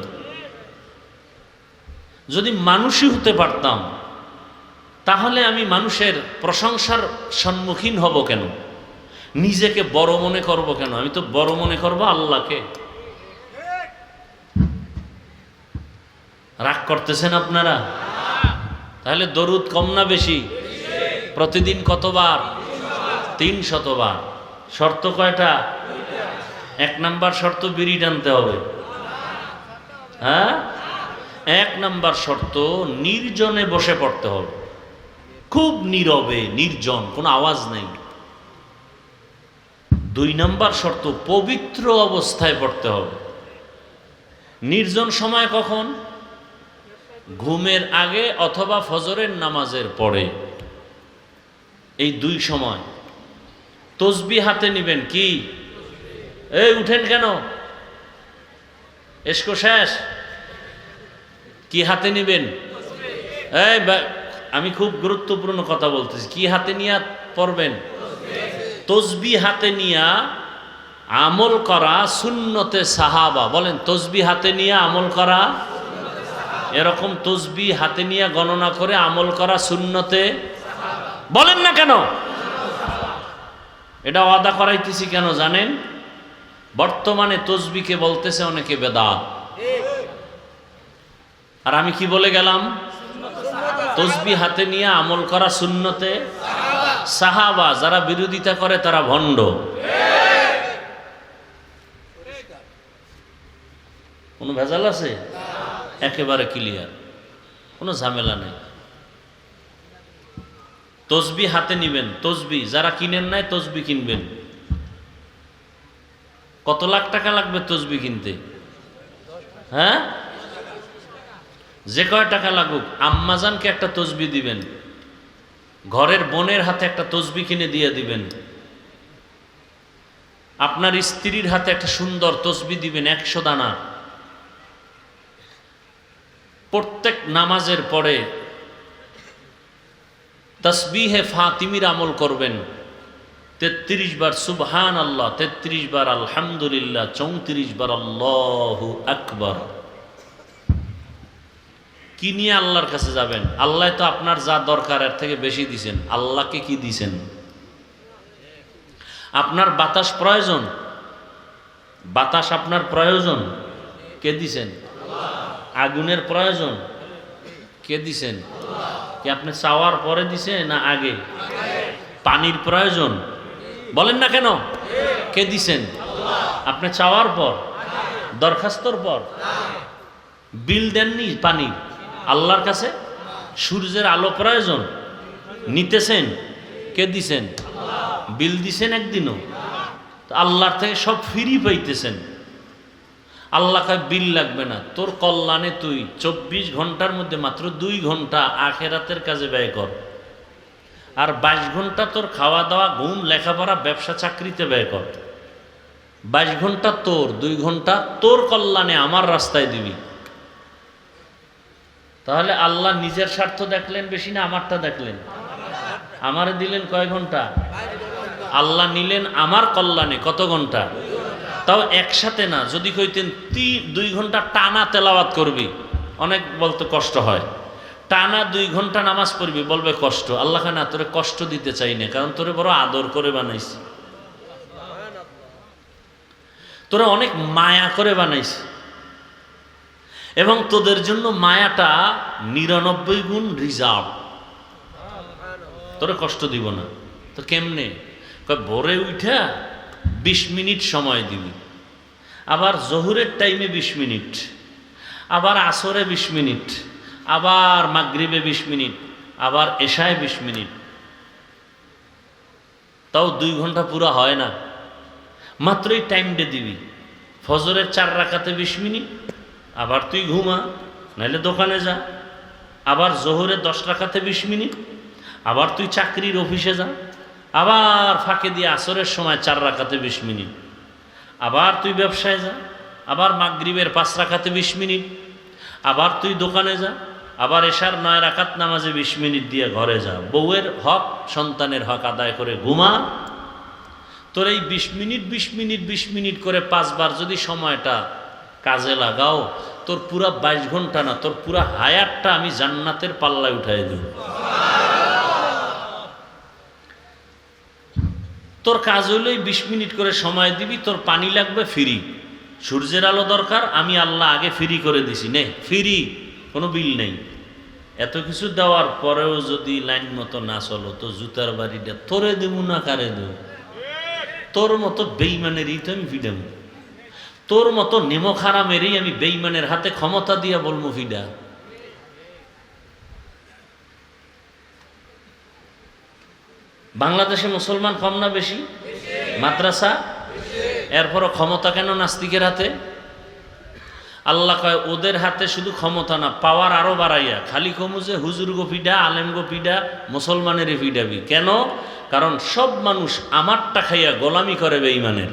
যদি মানুষই হতে পারতাম তাহলে আমি মানুষের প্রশংসার সম্মুখীন হব কেন? নিজেকে বড় মনে করব কেন? আমি তো বড় মনে করব আল্লাহকে। রাগ করতেছেন আপনারা? তাহলে দরুদ কম না বেশি? প্রতিদিন কতবার? 300 বার। শর্ত কয়টা? 1 নাম্বার শর্ত বিড়ি টানতে হবে। হ্যাঁ, 1 নাম্বার শর্ত নির্জনে বসে পড়তে হবে, খুব নীরবে, নির্জন, কোনো আওয়াজ নেই। 2 নাম্বার শর্ত পবিত্র অবস্থায় পড়তে হবে। নির্জন সময় কখন? ঘুমের আগে অথবা ফজরের নামাজের পরে। এই 2 সময় তসবিহ হাতে নিবেন। কি এই উঠেন কেন? এসকো শেষ। কি হাতে নিবেন? আমি খুব গুরুত্বপূর্ণ কথা বলতেছি। কি হাতে নিয়ে পড়বেন? তসবি হাতে নিয়ে আমল করা সুন্নতে সাহাবা। বলেন, তসবি হাতে নিয়ে আমল করা, এরকম তসবি হাতে নিয়ে গণনা করে আমল করা সুন্নতে। বলেন না কেন? এটা ওয়াদা করাইতেছি কেন জানেন? বর্তমানে তসবিকে বলতেছে অনেকে বেদাত, আর আমি কি বলে গেলাম? তসবি হাতে নিয়ে আমল করা সুন্নতে সাহাবা। যারা বিরোধিতা করে তারা ভণ্ড। কোনো ভেজাল আছে? একেবারে ক্লিয়ার, কোনো ঝামেলা নেই। তসবি হাতে নিবেন, তসবি যারা কিনেন নাই তসবি কিনবেন। কত লাখ টাকা লাগবে তসবি কিনতে? হ্যাঁ, যে কয় টাকা লাগুক, আম্মাজানকে একটা তসবি দিবেন, ঘরের বোনের হাতে একটা তসবি কিনে দিয়ে দিবেন, আপনার স্ত্রীর হাতে একটা সুন্দর তসবি দিবেন 100 দানা। প্রত্যেক নামাজের পরে তসবিহে ফাতিমির আমল করবেন। 33 বার সুবহান আল্লাহ, 33 বার আলহামদুলিল্লাহ, 34 বার আল্লাহু আকবার। কি নিয়ে আল্লাহর কাছে যাবেন? আল্লাহ তো আপনার যা দরকার এর থেকে বেশি দিছেন। আল্লাহকে কি দিছেন? আপনার বাতাস প্রয়োজন, বাতাস আপনার প্রয়োজন, কে দিছেন? আগুনের প্রয়োজন, কে দিছেন? কি আপনি চাওয়ার পরে দিছে না আগে? পানির প্রয়োজন, বলেন না কেন? কে দিছেন? আপনি চাওয়ার পর, দরখাস্তর পর। বিল দেননি পানি আল্লাহর কাছে? সূর্যের আলো প্রয়োজন, নিতেছেন, কে দিছেন? বিল দিছেন একদিনও? আল্লাহর থেকে সব ফ্রি পাইতেছেন। আল্লাহ কয় বিল লাগবে না, তোর কল্যাণে তুই 24 ঘন্টার মধ্যে মাত্র 2 ঘন্টা আখেরাতের কাজে ব্যয় কর, আর 22 ঘন্টা তোর খাওয়া দাওয়া, ঘুম, লেখাপড়া, ব্যবসা, চাকরিতে ব্যয় কর। 22 ঘন্টা তোর, 2 ঘন্টা তোর কল্যাণে আমার রাস্তায় দিবি। তাহলে আল্লাহ নিজের স্বার্থ দেখলেন বেশি না আমারটা দেখলেন? আমারে দিলেন কয় ঘন্টা? আল্লাহ নিলেন আমার কল্যাণে কত ঘন্টা? তাও একসাথে না। যদি কইতেন 2 ঘন্টা টানা তেলাওয়াত করবি, অনেক বলতে কষ্ট হয়। টানা 2 ঘন্টা নামাজ পড়বি, বলবে কষ্ট। আল্লাহ না, তোরে কষ্ট দিতে চাই না, কারণ তোরে বড় আদর করে বানাইছি, তোরে অনেক মায়া করে বানাইছি, এবং তোদের জন্য মায়াটা 99 গুণ রিজার্ভ। তোরে কষ্ট দিব না। তো কেমনে? ভোরে উঠা 20 মিনিট সময় দিবি, আবার জোহরের টাইমে 20 মিনিট, আবার আসরে 20 মিনিট, আবার মাগরিবে 20 মিনিট, আবার এশায় 20 মিনিট। তাও 2 ঘন্টা পুরা হয় না। মাত্র এই টাইমটা দিবি। ফজরের 4 রাকাতে 20 মিনিট, আবার তুই ঘুমা, নাহলে দোকানে যা। আবার জোহরে 10 রাকাতে 20 মিনিট, আবার তুই চাকরির অফিসে যা। আবার ফাঁকে দিয়ে আসরের সময় 4 রাকাতে 20 মিনিট, আবার তুই ব্যবসায় যা। আবার মাগরিবের 5 রাকাতে 20 মিনিট, আবার তুই দোকানে যা। আবার এশার 9 রাকাত নামাজে 20 মিনিট দিয়ে ঘরে যা। বউয়ের হক, সন্তানের হক আদায় করে ঘুমা। তোর এই 20 মিনিট 20 মিনিট 20 মিনিট করে 5 বার যদি সময়টা কাজে লাগাও, তোর পুরা 22 ঘন্টা না, তোর পুরা হায়াতটা আমি জান্নাতের পাল্লায় উঠাই দেব। তোর কাজ হইলেই 20 মিনিট করে সময় দিবি। তোর পানি লাগবে ফ্রি, সূর্যের আলো দরকার, আমি আল্লাহ আগে ফ্রি করে দিছি, নে ফ্রি, কোনো বিল নেই। এত কিছু দেওয়ার পরেও যদি লাইন মতো না চলো, তো জুতার বাড়িটা তোরে দেব না কারে দেব? তোর মতো বেইমানেরই তো আমি ফিডাম, তোর মতো নেমো খারামেরই আমি বেইমানের হাতে ক্ষমতা দিয়া বলবো ফিডা। বাংলাদেশে মুসলমান কম না বেশি? মাদ্রাসা, এরপরও ক্ষমতা কেন নাস্তিকের হাতে? আল্লাহ কয় ওদের হাতে শুধু ক্ষমতা না, পাওয়ার আরো বাড়াইয়া। খালি কমু যে হুজুর গো ফিডা, আলেম গো ফিডা, মুসলমানের ফিডাবি কেন? কারণ সব মানুষ আমারটা খাইয়া গোলামি করে বেঈমানের।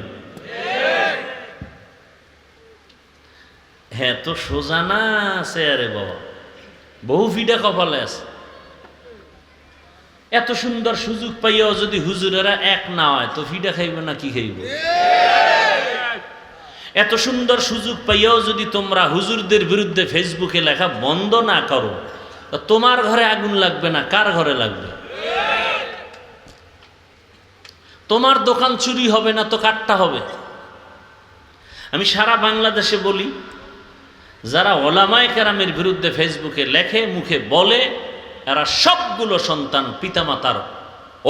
হ্যাঁ, তো সোজা না আছে আরে বাবা। বহু ফিডা কপালে আছে। এত সুন্দর সুযোগ পাইয়াও যদি হুজুরেরা এক না হয় তো ফিডা খাইবে না কি খাইবে? এত সুন্দর সুযোগ পাইয়াও যদি তোমরা হুজুরদের বিরুদ্ধে ফেসবুকে লেখা বন্ধ না করো, তোমার ঘরে আগুন লাগবে না, কার ঘরে লাগবে? তোমার দোকান চুরি হবে না তো কাটটা হবে? আমি সারা বাংলাদেশে বলি, যারা ওলামায়ে কেরামের বিরুদ্ধে ফেসবুকে লেখে, মুখে বলে, এরা সবগুলো সন্তান পিতামাতার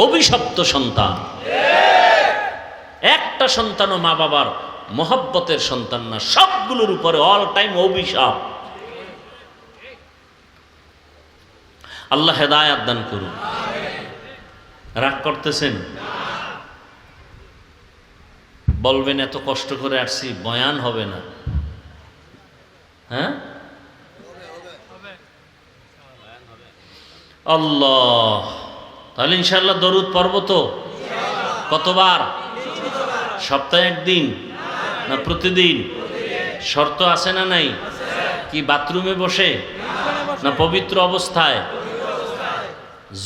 অভিশপ্ত সন্তান। একটা সন্তানও মা বাবার মহব্বতের সন্তান না, সবগুলোর উপরে অল টাইম অভিশাপ। আল্লাহ হেদায়েত দান করুন। রাগ করতেছেন? বলবেন এত কষ্ট করে আসছি, বয়ান হবে না। হ্যাঁ, আল্লাহ, তাহলে ইনশাআল্লাহ দরুদ পড়ব তো? কতবার? সপ্তাহে একদিন না প্রতিদিন? শর্ত আছে না নাই? কি বাথরুমে বসে না পবিত্র অবস্থায়?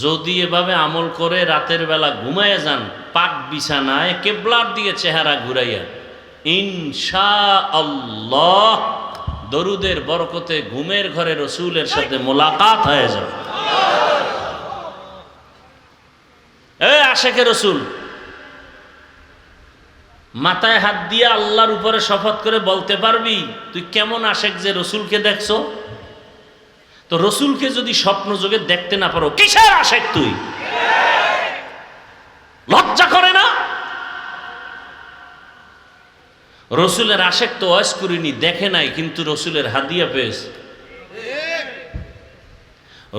যদি এভাবে আমল করে রাতের বেলা ঘুমায় যান, পাক বিছানায় কেবলার দিকে চেহারা ঘুরাইয়া, ইনশাআল্লাহ দরুদের বরকতে ঘুমের ঘরে রসুলের সাথে মোলাকাত হয়ে যাবে। আশেকে রসুল মাথায় হাত দিয়ে আল্লাহর উপরে শপথ করে বলতে পারবি তুই কেমন আশেক যে রসুলকে দেখছো? তো রসুলকে যদি স্বপ্ন যোগে দেখতে না পারো, কিসের আশেক তুই? লজ্জা করে না? রসুলের আশেক তো ওয়াজ করিনি, দেখে নাই, কিন্তু রসুলের হাদিয়া পেয়েছে।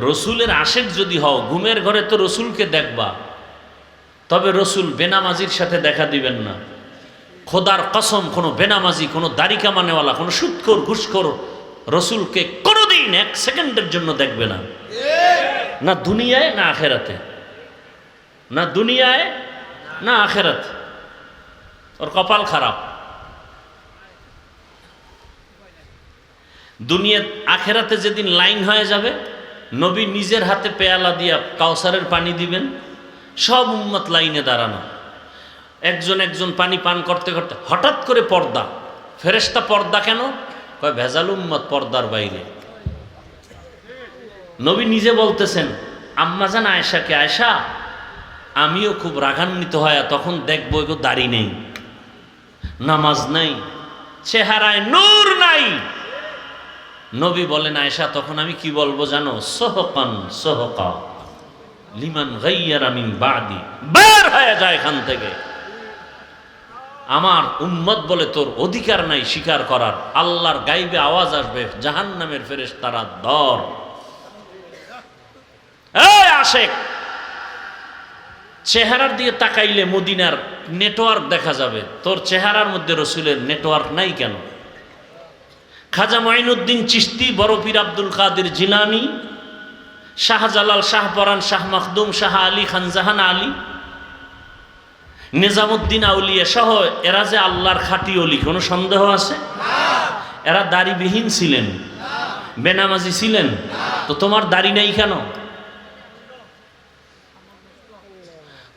রসুলের আশেক যদি হও, ঘুমের ঘরে তো রসুলকে দেখবা, তবে রসুল বেনামাজির সাথে দেখা দিবেন না। খোদার কসম, কোনো বেনামাজি, কোনো দাড়ি কামানেওয়ালা, কোনো সুদখোর, ঘুষখোর রসুলকে কোনোদিন এক সেকেন্ডের জন্য দেখবে না, না দুনিয়ায় না আখেরাতে, না দুনিয়ায় না আখেরাতে। ওর কপাল খারাপ। দুনিয়া আখেরাতে যেদিন লাইন হয়ে যাবে, নবী নিজের হাতে পেয়ালা দিয়া কাউসারের পানি দিবেন, সব উম্মত লাইনে দাঁড়ানো, একজন একজন পানি পান করতে করতে হঠাৎ করে পর্দা। ফেরেশতা পর্দা কেন? কয় ভেজাল উম্মত পর্দার বাইরে। নবী নিজে বলতেছেন, আম্মাজান আয়েশাকে, আয়েশা আমিও খুব রাগান্বিত হয় তখন দেখবো এগো দাড়ি নেই, নামাজ নাই, চেহারায় নূর নাই। নবী বলেন, আয়েশা তখন আমি কি বলবো জানো? সোহকান সোহকা লিমান গাইয়ারা মিন বাদি, বের হয়ে যায় এখান থেকে। আমার উম্মত বলে তোর অধিকার নাই স্বীকার করার। আল্লাহর গাইবে আওয়াজ আসবে, জাহান্নামের ফেরেশতারা ধর। এই আশেক, চেহারার দিয়ে তাকাইলে মদিনার নেটওয়ার্ক দেখা যাবে, তোর চেহারার মধ্যে রসুলের নেটওয়ার্ক নাই কেন? খাজা মাইনুদ্দিন চিশতি, বড় পীর আব্দুল কাদের জিলানী, শাহজালাল, শাহপরান, শাহ মখদুম, শাহ আলী, খানজাহান আলী, নিজামুদ্দিন আউলিয়া সহ এরা যে আল্লাহর খাঁটি ওলি, কোনো সন্দেহ আছে? এরা দাড়িবিহীন ছিলেন, বেনামাজি ছিলেন, তো তোমার দাড়ি নাই কেন?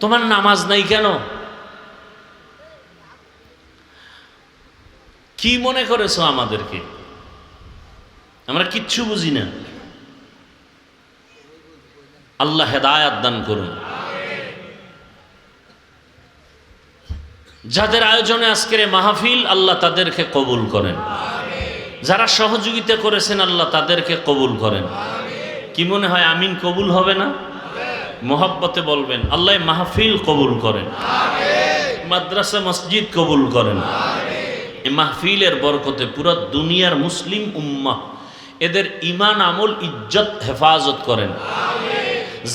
তোমার নামাজ নাই কেন? কি মনে করেছো আমাদেরকে? আমরা কিচ্ছু বুঝি না। আল্লাহ হেদায়াত দান করুন। যাদের আয়োজনে আজকের মাহফিল, আল্লাহ তাদেরকে কবুল করেন। যারা সহযোগিতা করেছেন, আল্লাহ তাদেরকে কবুল করেন। কি মনে হয় আমিন কবুল হবে না? মোহাব্বতে বলবেন, আল্লাহ মাহফিল কবুল করেন, মাদ্রাসা মসজিদ কবুল করেন। এই মাহফিলের বরকতে পুরো দুনিয়ার মুসলিম উম্মাহ এদের ঈমান, আমল, ইজ্জত হেফাজত করেন।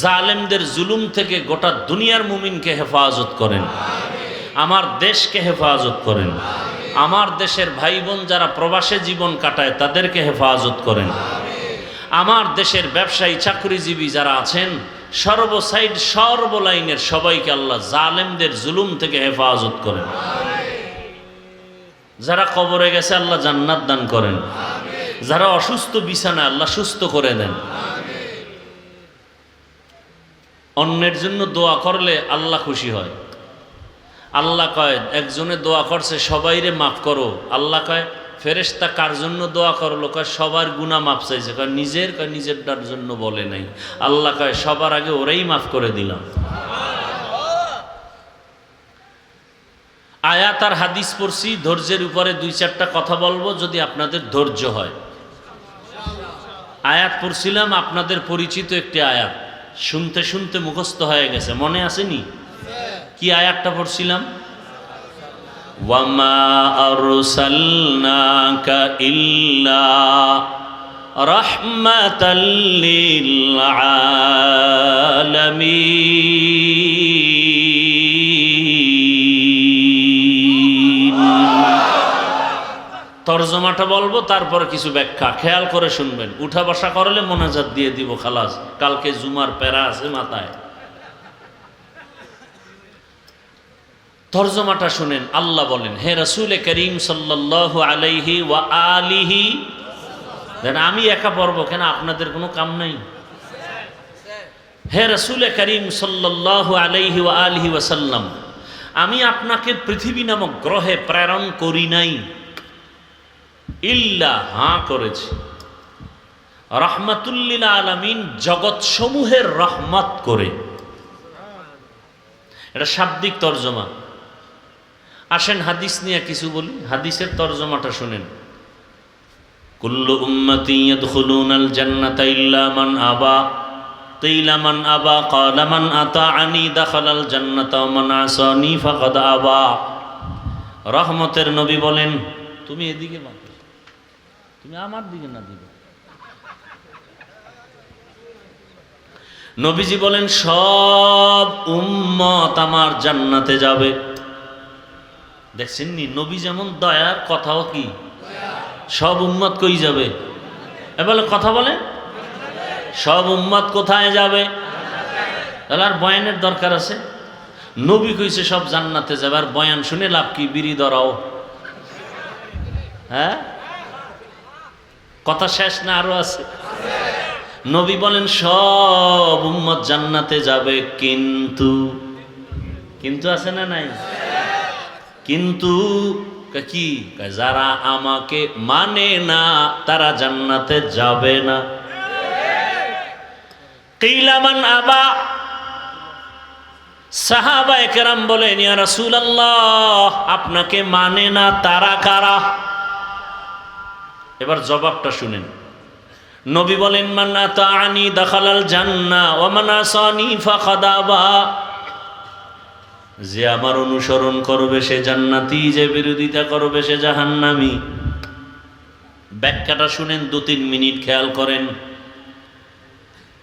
জালেমদের জুলুম থেকে গোটা দুনিয়ার মুমিনকে হেফাজত করেন। আমার দেশকে হেফাজত করেন। আমার দেশের ভাই বোন যারা প্রবাসে জীবন কাটায় তাদেরকে হেফাজত করেন। আমার দেশের ব্যবসায়ী, চাকরিজীবী যারা আছেন, সর্বসাইড সর্বলাইনের সবাইকে আল্লাহ জালেমদের জুলুম থেকে হেফাজত করেন। যারা কবরে গেছে আল্লাহ জান্নাত দান করেন। যারা অসুস্থ বিছানা আল্লাহ সুস্থ করে দেন। অন্যের জন্য দোয়া করলে আল্লাহ খুশি হয়। আল্লাহ কয় একজনে দোয়া করছে সবাইরে মাফ করো, আল্লাহ কয় ফেরেশতা কার জন্য দোয়া করলো? কয় সবার গুনাহ মাফ চাইছে। কয় নিজেরটার জন্য বলে নাই। আল্লাহ কয় সবার আগে ওরাই মাফ করে দিলাম। আয়াত আর হাদিস পড়ছি, ধৈর্যের উপরে 2-4টা কথা বলবো যদি আপনাদের ধৈর্য হয়। আয়াত পড়ছিলাম, আপনাদের পরিচিত একটি আয়াত, শুনতে শুনতে মুখস্থ হয়ে গেছে, মনে আসেনি? কি আয়াতটা পড়ছিলাম? ওয়ামা আরসালনাকা ইল্লা রাহমাতাল লিল আলামিন। তরজমাটা বলবো, তারপরে কিছু ব্যাখ্যা খেয়াল করে শুনবেন। উঠা বসা করলে মোনাজাত দিয়ে দিব, খালাস। কালকে জুমার প্যারা আছে মাথায়। তরজমাটা শুনেন। আল্লাহ বলেন, হে রাসূল করিম সাল্লাল্লাহু আলাইহি ওয়া আলিহি, আমি একা পড়ব কেন? আপনাদের কোনো কাম নাই? হে রাসূল করিম সাল্লাল্লাহু আলাইহি ওয়া আলিহি ওয়াসাল্লাম, আমি আপনাকে পৃথিবী নামক গ্রহে প্রেরণ করি নাই, ইল্লা, হ্যাঁ করেছি, রাহমাতুল লিল আলামিন, জগৎ সমূহের রহমত করে। এটা শাব্দিক তরজমা। আসেন হাদিস নিয়ে কিছু বলি। হাদিসের তরজমাটা শুনেন। কুল্লু উম্মতি ইয়াদখুলুনাল জান্নাতা ইল্লা মান আবা, কিলা মান আবা, ক্বালা মান আতাআনি দাখালাল জান্নাতা ওয়া মান আসানি ফাকাদ আবা। রহমতের নবী বলেন, তুমি এদিকে বাঁকো, তুমি আমার দিকে না দিবে। নবীজি বলেন সব উম্মত আমার জান্নাতে যাবে। দেখছেন নি, নবী যেমন দয়ার, কথাও কি? সব উম্মত কই যাবে? এবার কথা বলে, সব উম্মত কোথায় যাবে? তাহলে আর বয়ানের দরকার আছে? নবী কইছে সব জান্নাতে যাবে, আর বয়ান শুনে লাভ কি? বিড়ি ধরাও। হ্যাঁ, কথা শেষ না, আরো আছে। নবী বলেন সব উম্মত জান্নাতে যাবে, কিন্তু, কিন্তু আছে না নাই? কিন্তু কি? যারা আমাকে মানে না তারা জান্নাতে যাবে না। কিলা মান আবা, সাহাবায়ে কেরাম বলেন, ইয়া রাসূলুল্লাহ, আপনাকে মানে না তারা কারা? এবার জবাবটা শুনেন। নবী বলেন, মান আতাআনি দাখালাল জান্নাহ ওয়া মান আসানি ফাকাদ আবা। যে আমার অনুসরণ করবে সে জান্নাতি, যে বিরোধিতা করবে সে জাহান্নামী। ব্যাখ্যাটা শুনেন, 2-3 মিনিট খেয়াল করেন।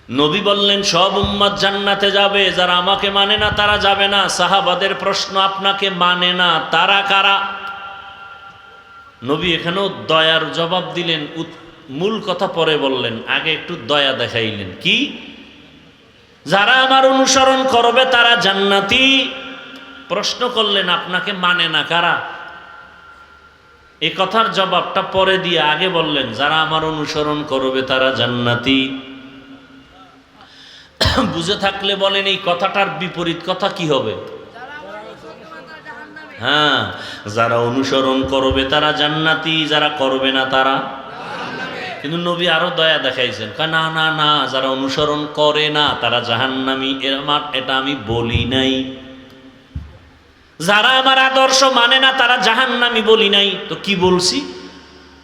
নবী বললেন সব উম্মত জান্নাতে যাবে, যারা আমাকে মানে না তারা যাবে না। সাহাবাদের প্রশ্ন, আপনাকে মানে না তারা কারা? নবী এখানেও দয়ার জবাব দিলেন। মূল কথা পরে বললেন, আগে একটু দয়া দেখাইলেন। কি? যারা আমার অনুসরণ করবে তারা জান্নাতি। প্রশ্ন করলেন, আপনাকে মানে না কারা? এই কথার জবাবটা পরে দিয়ে আগে বললেন, যারা আমার অনুসরণ করবে তারা জান্নাতি। বুঝে থাকলে বলেন, এই কথাটার বিপরীত কথা কি হবে? হ্যাঁ, যারা অনুসরণ করবে তারা জান্নাতি, যারা করবে না তারা। কিন্তু নবী আরো দয়া দেখাইছেন, না না না, যারা অনুসরণ করে না তারা জাহান্নামী। এটা আমি বলি নাই। যারা আমার আদর্শ মানে না তারা জাহান্নামী বলি নাই, তো কি বলছি?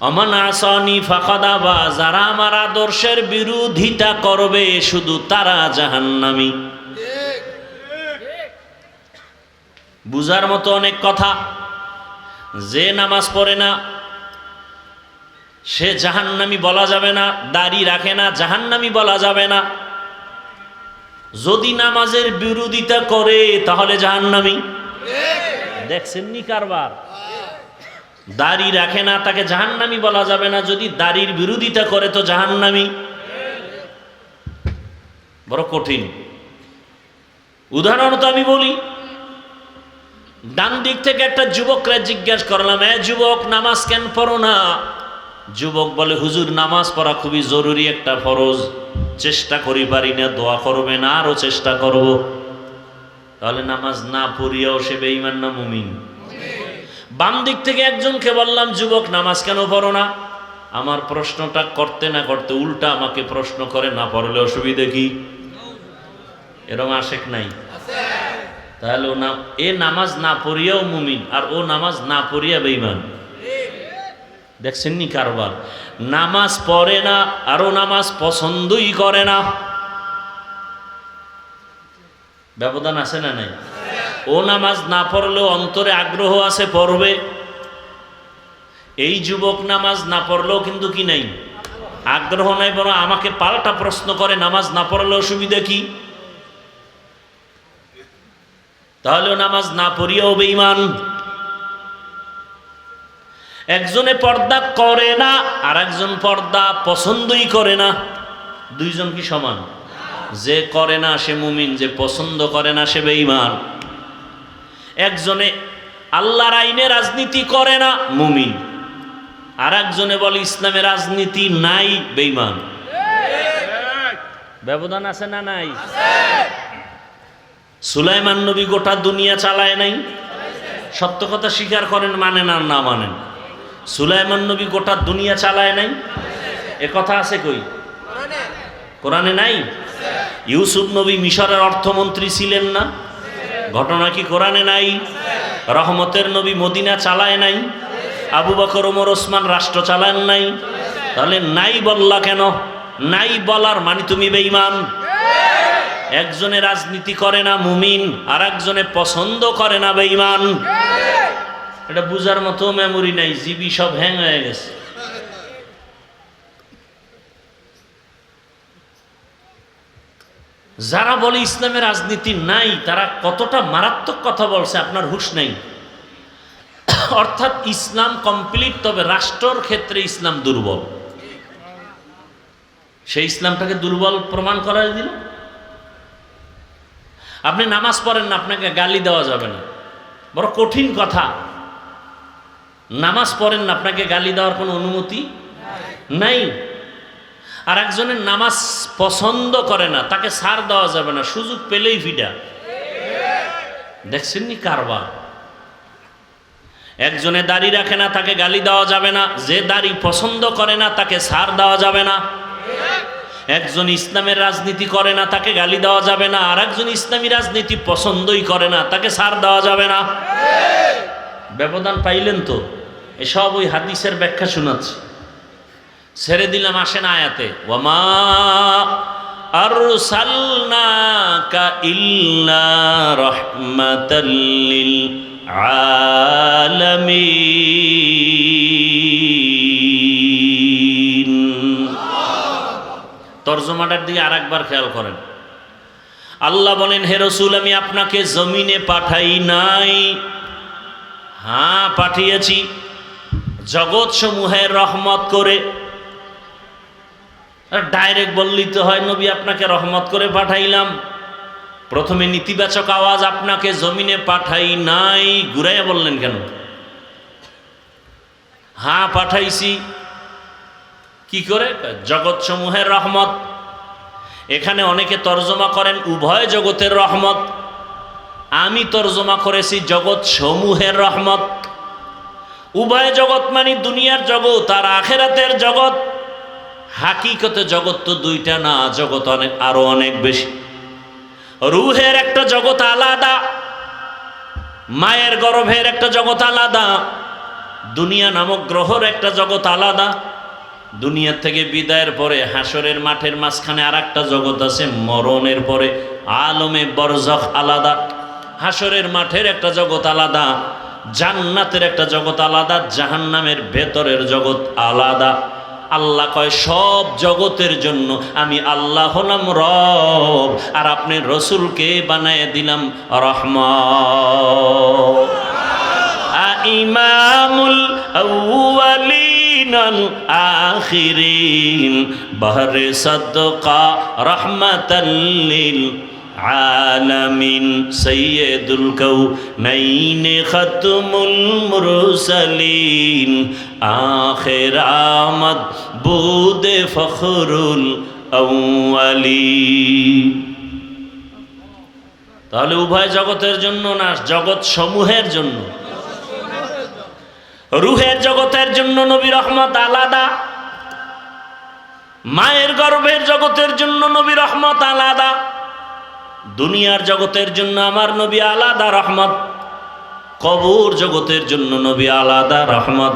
আমান আসানি ফাকাদ আবা, যারা আমার আদর্শের বিরোধিতা করবে শুধু তারা জাহান্নামী। বুঝার মতো অনেক কথা। যে নামাজ পড়ে না সে জাহান্নামী বলা যাবে না, দাড়ি রাখে না জাহান্নামী বলা যাবে না। যদি নামাজের বিরোধিতা করে তাহলে জাহান্নামী। দেখছেন নি কারবার? দাড়ি রাখে না তাকে জাহান্নামী বলা যাবে না, যদি দাড়ির বিরোধিতা করে তো জাহান্নামী। বড় কঠিন। উদাহরণত আমি বলি, ডান দিক থেকে একটা যুবকরা জিজ্ঞাসা করলাম, এ যুবক, নামাজ কেন পড়ো না? যুবক বলে হুজুর নামাজ পড়া খুবই জরুরি একটা ফরজ, চেষ্টা করি পারি না, দোয়া করবে না, আরো চেষ্টা করব। তাহলে নামাজ না পড়িয়াও সে বেঈমান না মুমিন? বাম দিক থেকে একজনকে বললাম, যুবক নামাজ কেন পড়ো না? আমার প্রশ্নটা করতে না করতে উল্টা আমাকে প্রশ্ন করে, না পড়লে অসুবিধা কি? এরকম আশেক নাই? তাহলে ও এ নামাজ না পড়িয়াও মুমিন, আর ও নামাজ না পড়িয়া বেঈমান। দেখছেন নি কারবার? নামাজ পড়ে না আর ও নামাজ পছন্দই করে না। ব্যবধান আছে না নাই? ও নামাজ না পড়লেও অন্তরে আগ্রহ আছে, পড়বে। এই যুবক নামাজ না পড়লেও কিন্তু কি নাই, আগ্রহ নাই, বরং আমাকে পাল্টা প্রশ্ন করে, নামাজ না পড়লে অসুবিধা কি? তাহলেও নামাজ না পড়িয়াও বেঈমান। একজনে পর্দা করে না আর একজন পর্দা পছন্দই করে না। দুইজন কি সমান? যে করে না সে মুমিন, যে পছন্দ করে না সে বেঈমান। একজনে আল্লাহর আইনে রাজনীতি করে না, মুমিন। আর একজনে বলে ইসলামে রাজনীতি নাই, বেঈমান। ব্যবধান আছে না নাই? সুলাইমান নবী গোটা দুনিয়া চালায় নাই? সত্য কথা স্বীকার করেন, মানেন আর না মানেন, সুলাইমান নবী গোটা দুনিয়া চালায় নাই? এ কথা আছে কই? কোরআনে নাই? ইউসুফ নবী মিশরের অর্থমন্ত্রী ছিলেন না? ঘটনা কি কোরআনে নাই? রহমতের নবী মদিনা চালায় নাই? আবু বকর ওমর ওসমান রাষ্ট্র চালান নাই? তাহলে নাই বললা কেন? নাই বলার মানে তুমি বেঈমান। একজনে রাজনীতি করে না, মুমিন, আর একজনে পছন্দ করে না, বেঈমান। এটা বুঝার মতো মেমোরি নাই, জিবি সব হ্যাং হয়ে গেছে। যারা বলে ইসলামে রাজনীতি নাই, তারা কতটা মারাত্মক কথা বলছে আপনার হুঁশ নাই। অর্থাৎ ইসলাম কমপ্লিট, তবে রাষ্ট্রের ক্ষেত্রে ইসলাম দুর্বল। সেই ইসলামটাকে দুর্বল প্রমাণ করা দিল। আপনি নামাজ পড়েন না, আপনাকে গালি দেওয়া যাবে না, বড় কঠিন কথা। নামাজ পড়েন না, আপনাকে গালি দেওয়ার কোনো অনুমতি নাই। আর একজনের নামাজ পছন্দ করে না, তাকে ছাড় দেওয়া যাবে না, সুযোগ পেলেই ফিডা। দেখছেন নি কারবার? একজনে দাড়ি রাখে না, তাকে গালি দেওয়া যাবে না। যে দাড়ি পছন্দ করে না, তাকে ছাড় দেওয়া যাবে না। একজন ইসলামের রাজনীতি করে না, তাকে গালি দেওয়া যাবে না। আর একজন ইসলামী রাজনীতি পছন্দই করে না, তাকে ছাড় দেওয়া যাবে না। ব্যবধান পাইলেন তো? এসব ওই হাদিসের ব্যাখ্যা শোনাচ্ছি, ছেড়ে দিলাম। আসেন আয়াতে, ওয়ামা আরসালনাকা ইল্লা রাহমাতাল লিল আলামিন। তরজমাটার দিকে আরেকবার খেয়াল করেন। আল্লাহ বলেন, হে রাসূল, আমি আপনাকে জমিনে পাঠাই নাই। হ্যাঁ, পাঠিয়েছি জগৎ সমূহের রহমত করে। ডাইরেক্ট বললেই তো হয়, নবী আপনাকে রহমত করে পাঠাইলাম। প্রথমে নেতিবাচক আওয়াজ, আপনাকে জমিনে পাঠাই নাই, ঘুরাইয়া বললেন কেন? হ্যাঁ পাঠাইছি। কি করে? জগৎ সমূহের রহমত। এখানে অনেকে তর্জমা করেন উভয় জগতের রহমত। আমি তর্জমা করেছি জগৎ সমূহের রহমত। উভয় জগৎ মানে দুনিয়ার জগৎ আর আখেরাতের জগৎ। হাকিকতে জগৎ তো দুইটা না, জগৎ অনেক, আরো অনেক বেশি। রুহের একটা জগৎ আলাদা, মায়ের গর্ভের একটা জগৎ আলাদা, দুনিয়া নামক গ্রহের একটা জগৎ আলাদা। দুনিয়ার থেকে বিদায়ের পরে হাসরের মাঠের মাঝখানে আর একটা জগৎ আছে, মরণের পরে আলমে বরজখ আলাদা। হাসরের মাঠের একটা জগৎ আলাদা, জান্নাতের একটা জগৎ আলাদা, জাহান্নামের ভেতরের জগৎ আলাদা। আল্লাহ কয়, সব জগতের জন্য আমি আল্লাহ হলাম রব, আর আপনি রসুলকে বানায় দিলাম রহমত। ইমামুল আউয়ালিন আল আখিরিন, বাহরে সাদকা রহমাতাল লিল আলামিন সাইয়্যিদুল কাউনাইন খাতমুল মুরসালিন আখির আমদ বুদে ফখরুল আউয়ালিন। তাহলে উভয় জগতের জন্য না, জগৎ সমূহের জন্য। রুহের জগতের জন্য নবী রহমত আলাদা, মায়ের গর্ভের জগতের জন্য নবী রহমত আলাদা, দুনিয়ার জগতের জন্য আমার নবী আলাদা রহমত, কবর জগতের জন্য নবী আলাদা রহমত,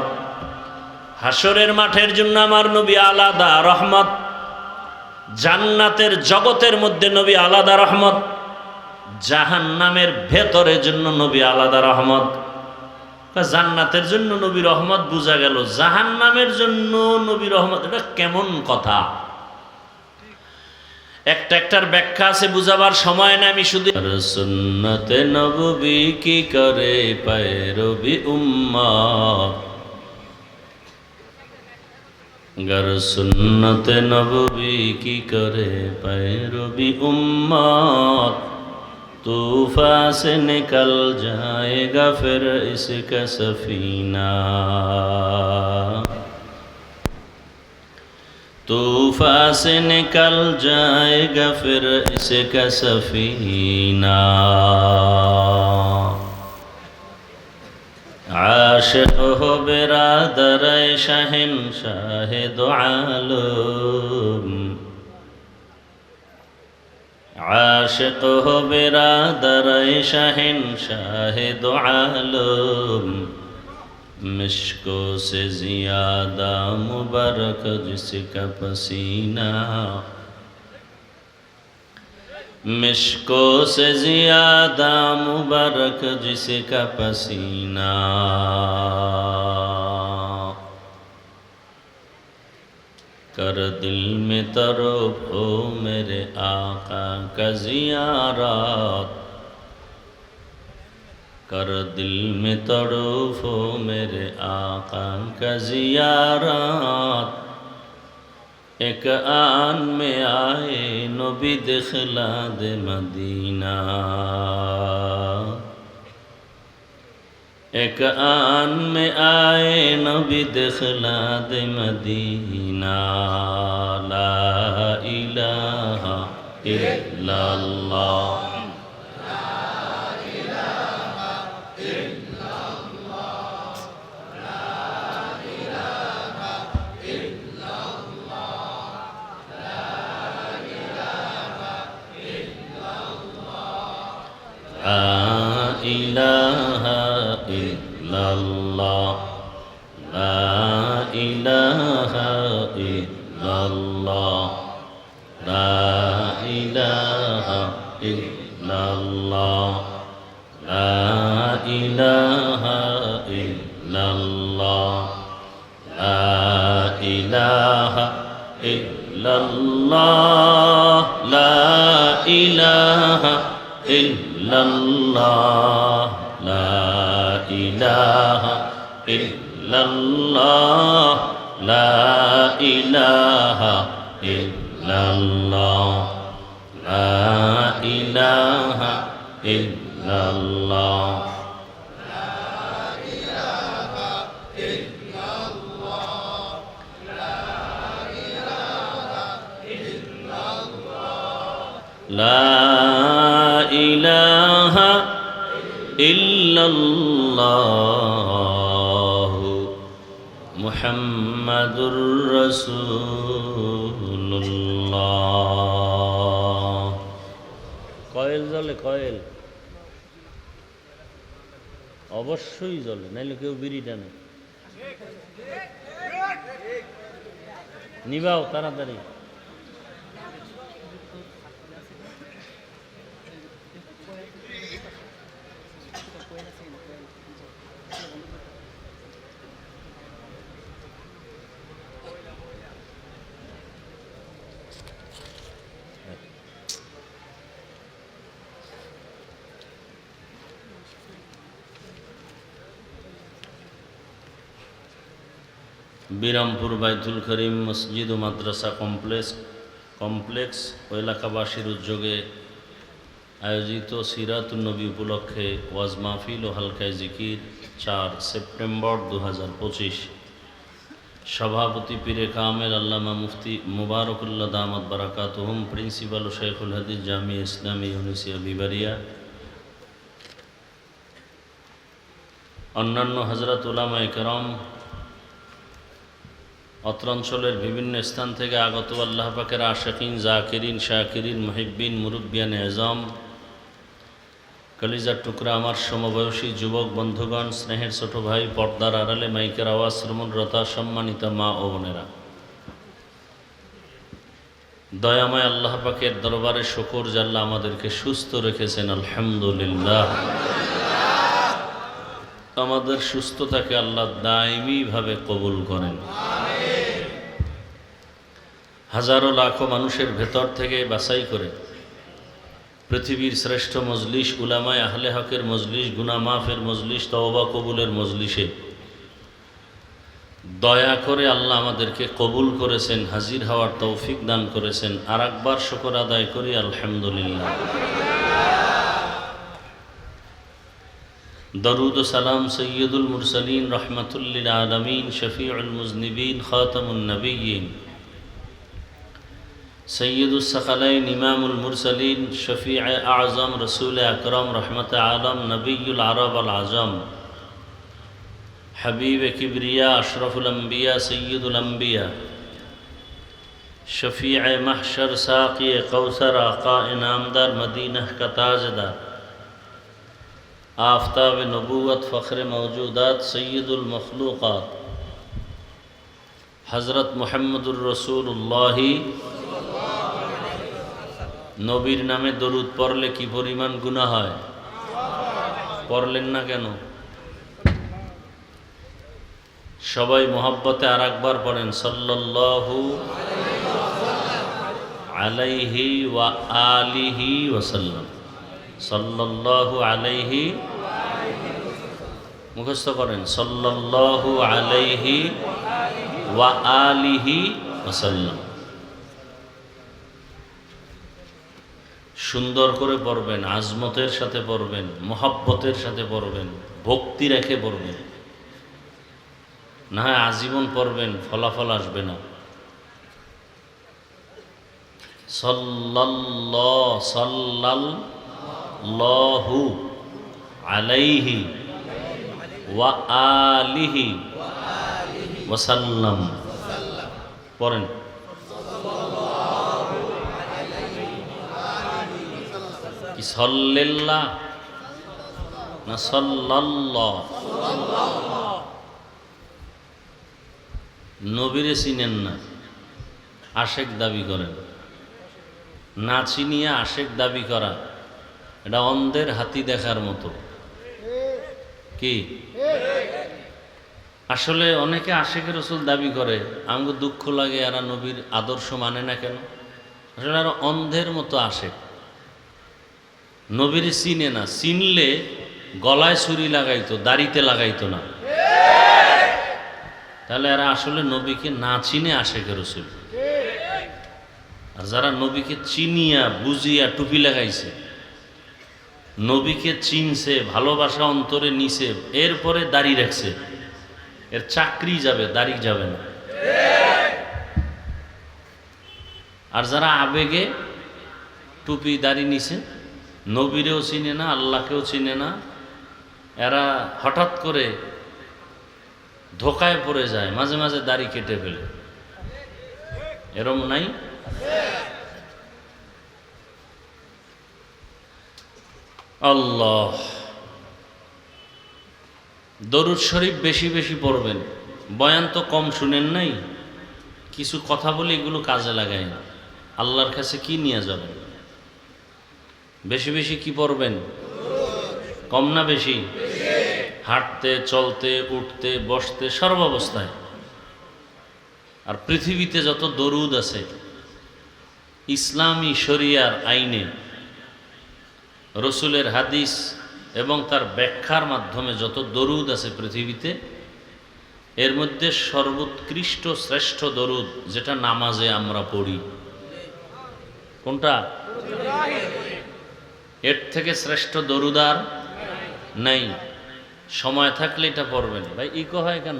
হাসরের মাঠের জন্য আমার নবী আলাদা রহমত, জান্নাতের জগতের মধ্যে নবী আলাদা রহমত, জাহান্নামের ভেতরের জন্য নবী আলাদা রহমত। জান্নাতের জন্য নবী রহমত বোঝা গেল, জাহান্নামের জন্য নবী রহমত, এটা কেমন কথা? একটার ব্যাখ্যা আছে, বুঝাবার সময় না, আমি শুধু সুন্নতে নবী কি করে पैरवी উম্মত, गर सुन्नत नबवी की करे पैरवी उम्मत, तूफा से निकल जाएगा फिर इसका सफीना, तूफा से निकल जाएगा फिर इसका सफीना। आशिक हो बिरादर शहंशाह दो आलम, आशिक हो बिरादर शहंशाह दो आलम, मिश्को से ज़्यादा मुबारक जिसका पसीना, मिश्को से ज़्यादा मुबारक जिसका पसीना। कर दिल में तड़प हो मेरे आका का ज़ियारत, कर दिल में तड़प हो मेरे आका का ज़ियारत, एक आन में आए नबी दिखला दे मदीना, एक आन में आए नबी दिखला दे मदीना। ला इलाहा इल्लल्लाह, ইলাহা ইল্লাল্লাহ, লা ইলাহা ইল্লাল্লাহ, লা ইলাহা ইল্লাল্লাহ, লা ইলাহা ইল্লাল্লাহ, লা ইলাহা ইল্লাল্লাহ, লা ইলাহা ইল্লাল্লাহ, লা ইলাহা ইল্লাল্লাহ, লা ইলাহা ইল্লাল্লাহ, লা ইলাহা ইল্লাল্লাহ। লা ইলাহা ইল্লাল্লাহ মুহাম্মাদুর রাসূলুল্লাহ। কয়েল জ্বলে, কয়েল অবশ্যই জ্বলে, নাইলে কেউ বিড়ি টানে। নিবাও তাড়াতাড়ি। বিরামপুর বাইতুল করিম মসজিদ ও মাদ্রাসা কমপ্লেক্স ও এলাকাবাসীর উদ্যোগে আয়োজিত সিরাতুন নবী উপলক্ষে ওয়াজ মাহফিল ও হালকায় জিকির 4 সেপ্টেম্বর 2025। সভাপতি পীরে কামেল আল্লামা মুফতি মুবারকুল্লাহ দামাত বারাকাতুহুম, প্রিন্সিপাল ও শেখুল হাদিস জামিয়া ইসলামী ইউনিসিয়া বিবারিয়া, অন্যান্য হযরত উলামায়ে কেরাম, অত্র অঞ্চলের বিভিন্ন স্থান থেকে আগত আল্লাহ পাকের আশিকিন, জাকিরিন, শাকিরিন, মুহিব্বিন, মুরব্বিয়ান এজাম, কলিজার টুকরা আমার সমবয়সী যুবক বন্ধুগণ, স্নেহের ছোট ভাই, পর্দার আড়ালে মাইকের আওয়াজ শ্রবণরতা সম্মানিত মা ও বোনেরা, দয়াময় আল্লাহ পাকের দরবারে শুকর যে আল্লাহ আমাদেরকে সুস্থ রেখেছেন, আলহামদুলিল্লাহ। আমাদের সুস্থতাকে আল্লাহ দায়মিভাবে কবুল করেন। হাজারো লাখো মানুষের ভেতর থেকে বাছাই করে পৃথিবীর শ্রেষ্ঠ মজলিস, উলামায়ে আহলে হকের মজলিস, গুনাহ মাফের মজলিস, তওবা কবুলের মজলিসে দয়া করে আল্লাহ আমাদেরকে কবুল করেছেন, হাজির হওয়ার তৌফিক দান করেছেন। আর একবার শুকর আদায় করি, আলহামদুলিল্লাহ। দরুদ ও সালাম সৈয়দুল মুরসালিন, রহমাতুল লিল আলামিন, শফিউল মুজনিবিন, খাতামুন নবিয়্যিন, সৈয়দুস সাকালাইন, ইমামুল মুরসালিন, শফিউ আযম, রসুল আকরম, রহমত আলম, নবিয়ুল আরব আল আজম, হাবিব কিবরিয়া, আশরফুল আম্বিয়া, সৈয়দুল আম্বিয়া, শফিউ মাহশর, সাকি কৌসর, আকা ইনামদার, মদিনাহ কা তাজদার, आफताब नबूवत, फ़ख्र मौजूदात, सैयदुल मखलूक़ात, हज़रत मुहम्मदुर रसूलुल्लाह। नबीर नामे दरूद पढ़ले कि परिमाण गुनाह है, पढ़लेन ना केन? सबाई मोहब्बते आर एकबार पढ़ेन, सल्लल्लाहु अलैहि व आलिहि वसल्लम, सल्लल्लाहु अलैहि, मुखस्त करें, सल्लल्लाहु अलैहि व आलिहि वसल्लम। सुंदर करे पढ़बेन, आजमतेर साथे पढ़बेन, मोहब्बतेर साथे पढ़बेन, भक्ति रेखे पढ़बेन, ना হয় आजीवन पढ़बेन, फलाफल आसबे ना। सल्लल्लाहु अलैहि व आलिहि वसल्लम पढ़ें। कि सल्लल्लाह ना सल्लल्लाह? नबीरे चिनेन ना, आशेक दाबी करें। ना चिनिया आशेक दाबी करा এটা অন্ধের হাতি দেখার মতো। কি আসলে অনেকে আশিকের রাসূল দাবি করে, আমাকে দুঃখ লাগে এরা নবীর আদর্শ মানে না কেন? আসলে আর অন্ধের মতো আশিক, নবীর চিনে না। চিনলে গলায় ছুরি লাগাইতো, দাড়িতে লাগাইতো না। তাহলে এরা আসলে নবীকে না চিনে আশিকের রাসূল। আর যারা নবীকে চিনিয়া বুঝিয়া টুপি লাগাইছে, নবীকে চিনছে, ভালোবাসা অন্তরে নিছে, এরপরে দাড়ি রাখছে, এর চাকরি যাবে, দাড়ি যাবে না। আর যারা আবেগে টুপি দাড়ি নিছে, নবীরেও চিনে না, আল্লাহকেও চিনে না, এরা হঠাৎ করে ধোকায় পড়ে যায়, মাঝে মাঝে দাড়ি কেটে ফেলে। এরম নাই? আল্লাহ। দরুদ শরীফ বেশি বেশি পড়বেন। বয়ান তো কম শুনেন নাই, কিছু কথা বলে এগুলো কাজে লাগায় না। আল্লাহর কাছে কি নিয়ে যাবেন? বেশি বেশি কি পড়বেন? কম না বেশি? হাঁটতে, চলতে, উঠতে, বসতে, সর্বাবস্থায়। আর পৃথিবীতে যত দরুদ আছে ইসলামী শরিয়ার আইনে, রসুলের হাদিস এবং তার ব্যাখ্যার মাধ্যমে যত দরুদ আছে পৃথিবীতে, এর মধ্যে সর্বোৎকৃষ্ট শ্রেষ্ঠ দরুদ যেটা নামাজে আমরা পড়ি, কোনটা? এর থেকে শ্রেষ্ঠ দরুদ আর নাই। সময় থাকলে এটা পড়বেন। ভাই ইকো হয় কেন?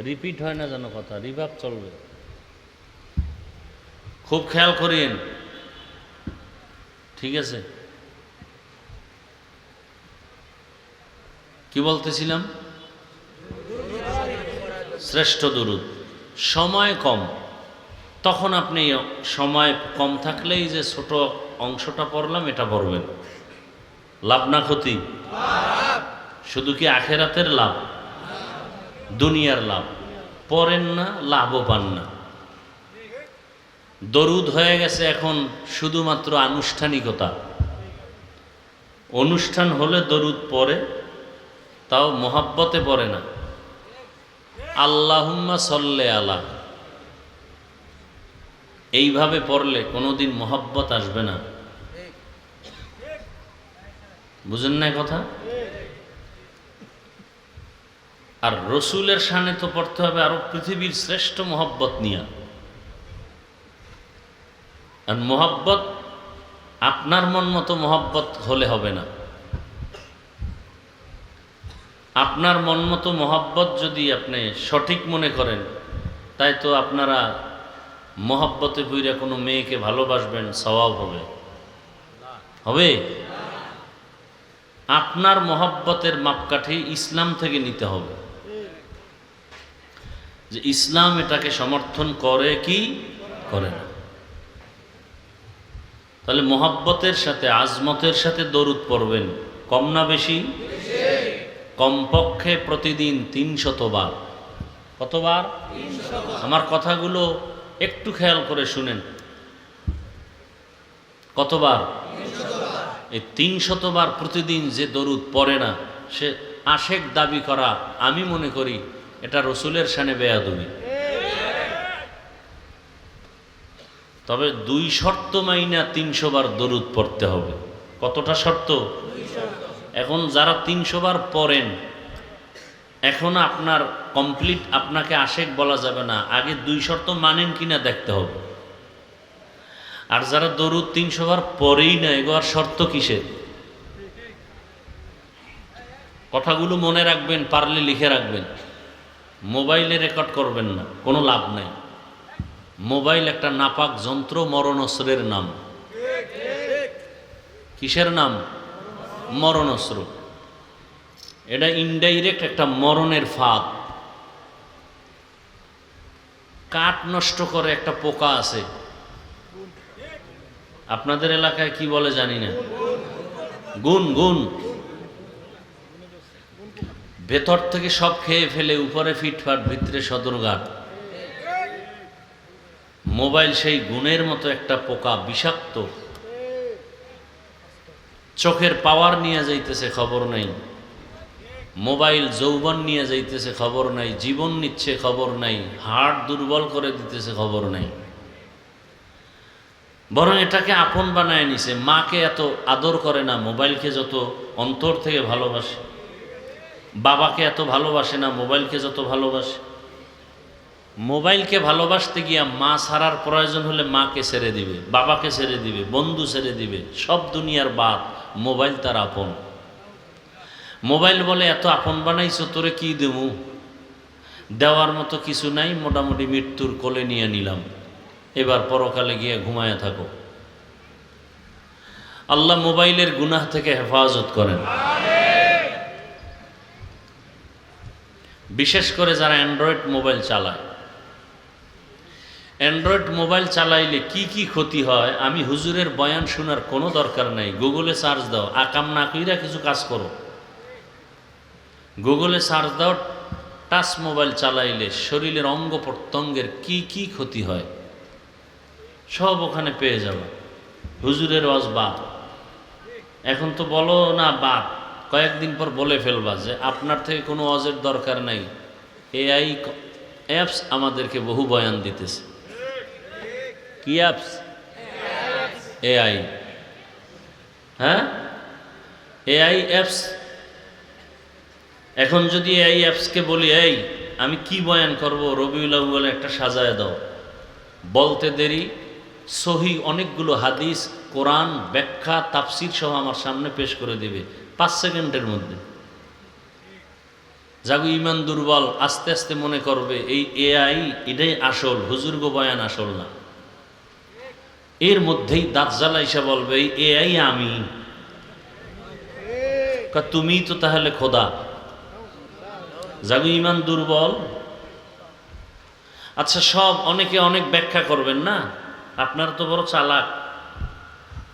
রিপিট হয় না যেন কথা, রিভাব চলবে। খুব খেয়াল করিয়েন, ঠিক আছে? কি বলতেছিলাম? শ্রেষ্ঠ দরুদ। সময় কম, তখন আপনি সময় কম থাকলেই যে ছোট অংশটা পড়লাম এটা পড়বেন। লাভ না ক্ষতি? শুধু কি আখেরাতের লাভ? দুনিয়ার লাভ। পড়েন না, লাভও পান না। দরুদ হয়ে গেছে এখন শুধুমাত্র আনুষ্ঠানিকতা। অনুষ্ঠান হলে দরুদ পড়ে, তাও মোহাব্বতে পড়ে না। আল্লাহুম্মা সল্লে আলা, এইভাবে পড়লে কোনোদিন মোহাব্বত আসবে না। বুঝেন না কথা? আর রসুলের শানে তো পড়তে হবে আরো পৃথিবীর শ্রেষ্ঠ মোহাব্বত নিয়া। আর মোহাব্বত আপনার মন মতো মোহাব্বত হলে হবে না। আপনার মন মতো মোহাব্বত যদি আপনি সঠিক মনে করেন, তাই তো আপনারা মোহাব্বতে পুইরা কোনো মেয়েকে ভালোবাসবেন, সওয়াব হবে? হবে? আপনার মোহাব্বতের মাপকাঠি ইসলাম থেকে নিতে হবে, যে ইসলাম এটাকে সমর্থন করে কি করে না। তাহলে মোহাব্বতের সাথে আজমতের সাথে দরুদ পড়বেন। কম না বেশি? কমপক্ষে প্রতিদিন 300 বার। কতবার? আমার কথাগুলো একটু খেয়াল করে শুনেন। কতবার? এই 300 বার প্রতিদিন যে দরুদ পড়ে না, সে আশেক দাবি করা, আমি মনে করি এটা রসুলের শানে বেয়াদবি। তবে 2 শর্ত মাইনা 300 বার দরুদ পড়তে হবে। কতটা শর্ত? এখন যারা 300 বার পড়েন, এখন আপনার কমপ্লিট, আপনাকে আশেক বলা যাবে না, আগে 2 শর্ত মানেন কিনা দেখতে হবে। আর যারা দরুদ 300 বার পড়েই না, এগুলোর শর্ত কিসের? কথাগুলো মনে রাখবেন, পারলে লিখে রাখবেন। মোবাইলে রেকর্ড করবেন না, কোনো লাভ নাই। মোবাইল একটা নাপাক যন্ত্র, মরণস্ত্রের নাম। কিসের নাম? মরণস্ত্র। এটা ইনডাইরেক্ট একটা মরণের ফাঁদ। কাঠ নষ্ট করে একটা পোকা আছে, আপনাদের এলাকায় কি বলে জানি না, গুণ। গুণ ভেতর থেকে সব খেয়ে ফেলে, উপরে ফিটফাট, ভিতরে সদরঘাট। মোবাইল সেই গুণের মতো একটা পোকা, বিষাক্ত। চোখের পাওয়ার নিয়ে যাইতেছে, খবর নাই। মোবাইল যৌবন নিয়ে যাইতেছে, খবর নাই। জীবন নিচ্ছে, খবর নাই। হার্ট দুর্বল করে দিতেছে, খবর নাই। বরং এটাকে আপন বানায় নিছে। মাকে এত আদর করে না, মোবাইলকে যত অন্তর থেকে ভালোবাসে। বাবাকে এত ভালোবাসে না, মোবাইলকে যত ভালোবাসে। মোবাইলকে ভালোবাসতে গিয়া মা ছাড়ার প্রয়োজন হলে মাকে ছেড়ে দিবে, বাবাকে ছেড়ে দিবে, বন্ধু ছেড়ে দিবে, সব দুনিয়ার বাদ। মোবাইল তার আপন। মোবাইল বলে এত আপন বানাইছো, তোরে কি দেবো, দেওয়ার মতো কিছু নাই, মোটামুটি মৃত্যুর কোলে নিয়ে নিলাম, এবার পরকালে গিয়ে ঘুমায় থাকো। আল্লাহ মোবাইলের গুনাহ থেকে হেফাজত করেন। বিশেষ করে যারা অ্যান্ড্রয়েড মোবাইল চালায়, অ্যান্ড্রয়েড মোবাইল চালাইলে কি কি ক্ষতি হয়, আমি হুজুরের বয়ান শোনার কোনো দরকার নাই। গুগলে সার্চ দাও, আকাম না কইরা কিছু কাজ করো। গুগলে সার্চ দাও, টাচ মোবাইল চালাইলে শরীরের অঙ্গ প্রত্যঙ্গের কি কি ক্ষতি হয়, সব ওখানে পেয়ে যাবে। হুজুরের ওয়াজ বাদ। এখন তো বলো না বাদ, কয়েকদিন পর বলে ফেলবা যে আপনার থেকে কোনো ওয়াজের দরকার নাই, এআই অ্যাপস আমাদেরকে বহু বয়ান দিতেছে। কি অ্যাপস? এআই। হ্যাঁ, এআই অ্যাপস। এখন যদি এআই অ্যাপসকে বলি, এই আমি কি বয়ান করব, রবিউল আউয়ালে একটা সাজায় দাও, বলতে দেরি সহি অনেকগুলো হাদিস, কোরআন, ব্যাখ্যা, তাফসির সহ আমার সামনে পেশ করে দেবে 5 সেকেন্ডের মধ্যে। যাগো ইমান দুর্বল আস্তে আস্তে মনে করবে এই এআই এটাই আসল, হুজুরগো বয়ান আসল না। এর মধ্যেই দাঁত জ্বালাইসা বলবে এই এআই আমি, তুমি তো তাহলে খোদা। যাগো ইমান দুর্বল। আচ্ছা, সব অনেকে অনেক ব্যাখ্যা করবেন না, আপনারা তো বড় চালাক।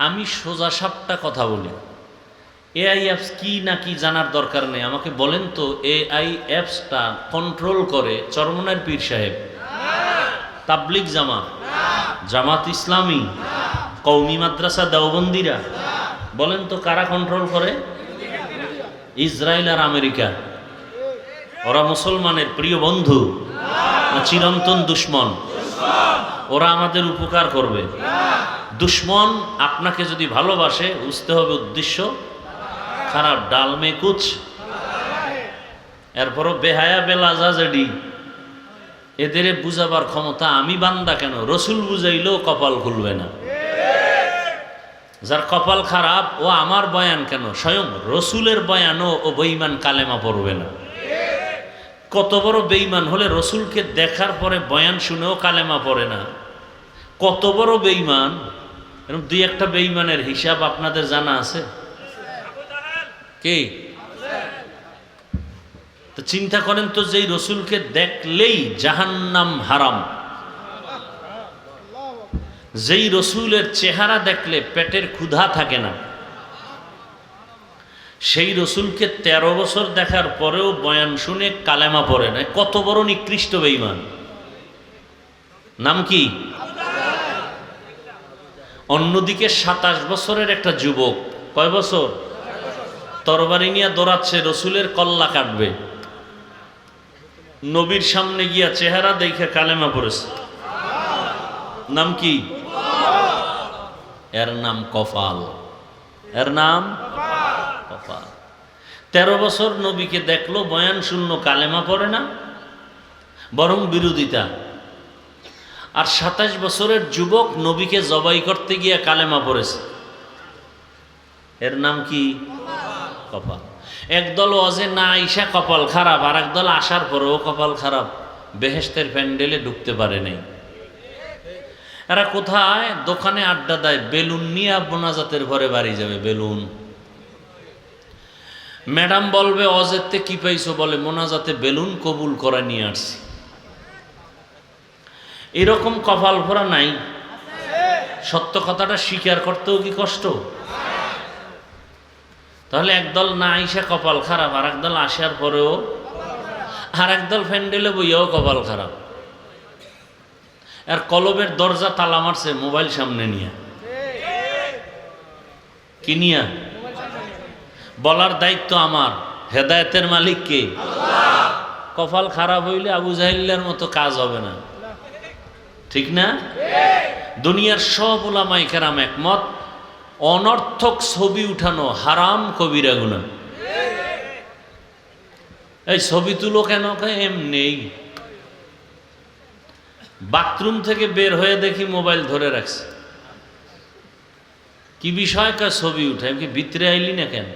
আমি সোজা সাপটা কথা বলি। এআই অ্যাপস কি না কি জানার দরকার নেই, আমাকে বলেন তো এআই অ্যাপসটা কন্ট্রোল করে চরমনার পীর সাহেব, তাবলিগ জামাত, জামাত ইসলামী, কওমি মাদ্রাসা দেওবন্দিরা? বলেন তো কারা কন্ট্রোল করে? ইসরায়েল আর আমেরিকা। ওরা মুসলমানের প্রিয় বন্ধু না চিরন্তন দুশ্মন? ওরা আমাদের উপকার করবে। দুশ্মন আপনাকে যদি ভালোবাসে, বুঝতে হবে উদ্দেশ্য খারাপ, ডাল মে কুচ। এরপরও বেহায়া বেলাজা জেডি, এদের বুঝাবার ক্ষমতা আমি বান্দা কেন, রসুল বুঝাইলেও কপাল খুলবে না। যার কপাল খারাপ ও আমার বয়ান কেন, স্বয়ং রসুলের বয়ানও ও বেঈমান কালেমা পড়বে না। কত বড় বেঈমান হলে রসুলকে দেখার পরে বয়ান শুনেও কালেমা পড়ে না? কত বড় বেঈমান! এরকম 2-1টা বেঈমানের হিসাব আপনাদের জানা আছে কি? তো চিন্তা করেন তো, যেই রসুলকে দেখলেই জাহান্নাম হারাম, যেই রসুলের চেহারা দেখলে পেটের ক্ষুধা থাকে না, সেই রসুলকে 13 বছর দেখার পরেও বয়ান শুনে কালেমা পড়ে না, কত বড় নিকৃষ্ট বেঈমান! নাম কি? অন্যদিকে 27 বছরের একটা যুবক, কয় বছর, তরবারি নিয়ে দৌড়াচ্ছে, রসুলের কল্লা কাটবে, নবীর সামনে গিয়া চেহারা দেখে কালেমা পড়েছে। নাম কি? এর নাম কফাল। এর নাম কফাল। 13 বছর নবীকে দেখলো, বয়ান শূন্য, কালেমা পড়ে না, বরং বিরোধিতা। আর 27 বছরের যুবক নবীকে জবাই করতে গিয়ে কালেমা পড়েছে। এর নাম কি? কপাল। একদল ওয়াজে না আইসা কপাল খারাপ, আর একদল আসার পরেও কপাল খারাপ, বেহেশতের প্যান্ডেলে ঢুকতে পারে নাই। এরা কোথায়? দোকানে আড্ডা দেয়, বেলুন নিয়ে মোনাজাতের ঘরে বাড়ি যাবে, বেলুন। ম্যাডাম বলবে অজেতে কি পাইছো, বলে মোনাজাতে বেলুন কবুল করে নিয়ে আসছি। এরকম কপাল ভরা নাই? সত্য কথাটা স্বীকার করতেও কি কষ্ট? তাহলে একদল না আইসা কপাল খারাপ, আর একদল আসার পরেও, আর একদল প্যান্ডেলে বইয়াও কপাল খারাপ। আর কলবের দরজা তালা মারছে মোবাইল সামনে নিয়ে। কি নিয়া? বলার দায়িত্ব আমার, হেদায়েতের মালিক কে? কপাল খারাপ হইলে আবু জাহিলের মতো কাজ হবে না, ঠিক না? দুনিয়ার সব উলামায়ে কেরাম একমত, অনর্থক ছবি উঠানো হারাম, কবিরা গুনাহ। এই ছবি তুলো কেন? এমনি বাথরুম থেকে বের হয়ে দেখি মোবাইল ধরে রাখছে। কি বিষয়? ছবি উঠে। আমি কি ভিতরে আইলি না কেন?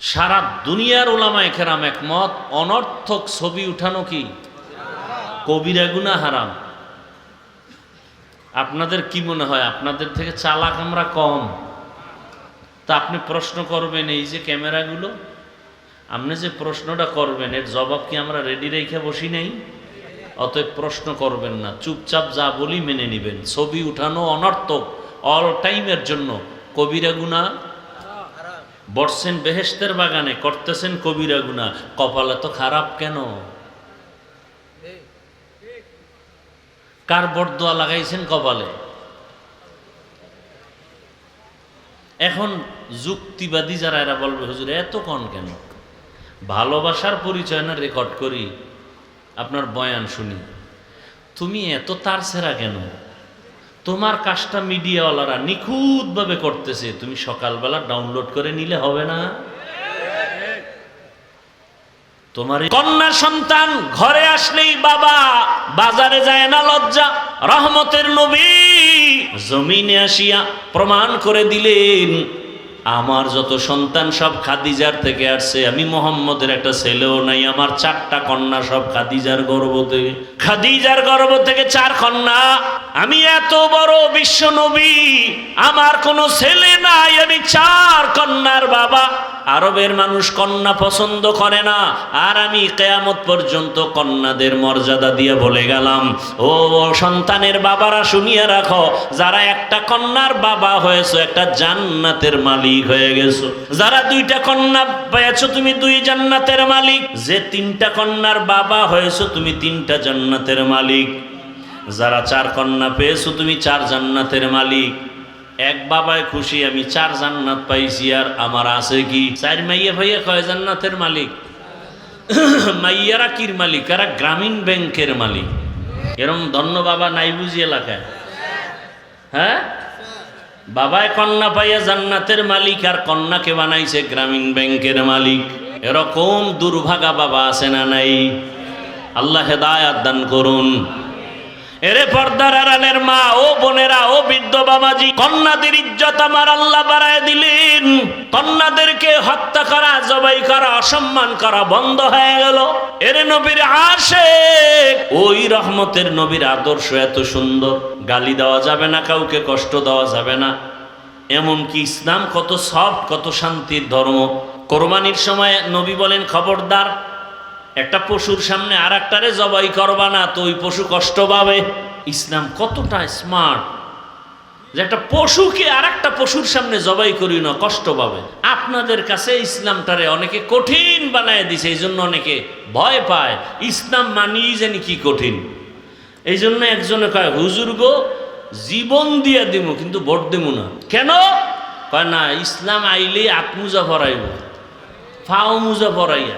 সারা দুনিয়ার উলামায়ে কেরাম একমত, অনর্থক ছবি উঠানো কি কবিরা গুনাহ, হারাম। আপনাদের কি মনে হয় আপনাদের থেকে চালাক আমরা কম? তা আপনি প্রশ্ন করবেন, এই যে ক্যামেরাগুলো, আপনি যে প্রশ্নটা করবেন এর জবাব কি আমরা রেডি রেখে বসি নাই? অতএব প্রশ্ন করবেন না, চুপচাপ যা বলি মেনে নিবেন। ছবি উঠানো অনর্থক, অল টাইমের জন্য কবিরা গুনাহ। বসছেন বেহেশতের বাগানে, করতেছেন কবিরা গুনাহ, কপাল এত খারাপ কেন? কার বরদোয়া লাগাইছেন কপালে? এখন যুক্তিবাদী যারা, এরা বলবে হুজুর এত কন কেন? ভালোবাসার পরিচয় না রেকর্ড করি, আপনার বয়ান শুনি, তুমি এত তার ছেঁড়া কেন? তোমার কাজটা মিডিয়াওয়ালারা নিখুঁতভাবে করতেছে, তুমি সকালবেলা ডাউনলোড করে নিলে হবে না? তোমার কন্যা সন্তান ঘরে আসলেই বাবা বাজারে যায় না লজ্জা। রহমতের নবী জমিনে আসিয়া প্রমাণ করে দিলেন, আমার যত সন্তান সব খাদিজার থেকে আসছে, আমি মোহাম্মদের একটা ছেলেও নাই, আমার 4টা কন্যা সব খাদিজার গর্ভ থেকে। খাদিজার গর্ভ থেকে 4 কন্যা। আমি এত বড় বিশ্ব নবী, আমার কোনো ছেলে নাই, আমি 4 কন্যার বাবা। আরবের মানুষ কন্যা পছন্দ করে না, আর আমি কিয়ামত পর্যন্ত কন্যাদের মর্যাদা দিয়ে বলে গেলাম, ও সন্তানের বাবারা শুনিয়ে রাখো, যারা একটা কন্যার বাবা হয়েছে একটা জান্নাতের মালিক হয়ে গেছো। যারা 2টা কন্যা পেয়েছো তুমি 2 জান্নাতের মালিক। যে 3টা কন্যার বাবা হয়েছো তুমি 3টা জান্নাতের মালিক। যারা 4 কন্যা পেয়েছো তুমি 4 জান্নাতের মালিক। এক বাবায় খুশি, আমি 4 জান্নাত পাইছি, আর আমার আছে কি 4 মাইয়া ভাইয়া কয় জান্নাতের মালিক? মাইয়ারা কির মালিক? এরা গ্রামীণ ব্যাংকের মালিক। এরম ধন্য বাবা নাই বুঝি এলাকায়? হ্যাঁ, বাবায় কন্যা পাইয়া জান্নাতের মালিক, আর কন্যাকে বানাইছে গ্রামীণ ব্যাংকের মালিক। এরকম দুর্ভাগা বাবা আছে না নাই? আল্লাহ হেদায়াত দান করুন। এরে পর্দার আড়ালের মা ও বোনেরা ও বৃদ্ধ বাবাজি, কন্যাদের ইজ্জত আমার আল্লাহ বাড়ায় দিলেন। কন্যাদেরকে হত্যা করা, জবাই করা, অসম্মান করা বন্ধ হয়ে গেল। এরে নবীর আশিক, ওই রহমতের নবীর আদর্শ এত সুন্দর, গালি দেওয়া যাবে না, কাউকে কষ্ট দেওয়া যাবে না। এমনকি ইসলাম কত সফট, কত শান্তির ধর্ম। কোরবানির সময় নবী বলেন, খবরদার একটা পশুর সামনে আর একটারে জবাই করবা না, তো ওই পশু কষ্ট পাবে। ইসলাম কতটা স্মার্ট যে একটা পশুকে আর একটা পশুর সামনে জবাই করি না, কষ্ট পাবে। আপনাদের কাছে ইসলামটারে অনেকে কঠিন বানায় দিছে, এই জন্য অনেকে ভয় পায়। ইসলাম মানিয়ে জানি কি কঠিন। এই জন্য একজনে কয়, হুজুর গো জীবন দিয়া দিব কিন্তু ভোট দেব না। কেন? কয় না, ইসলাম আইলে আত্মুজা ভরাইব, ফাও মুজা ভরাইয়া,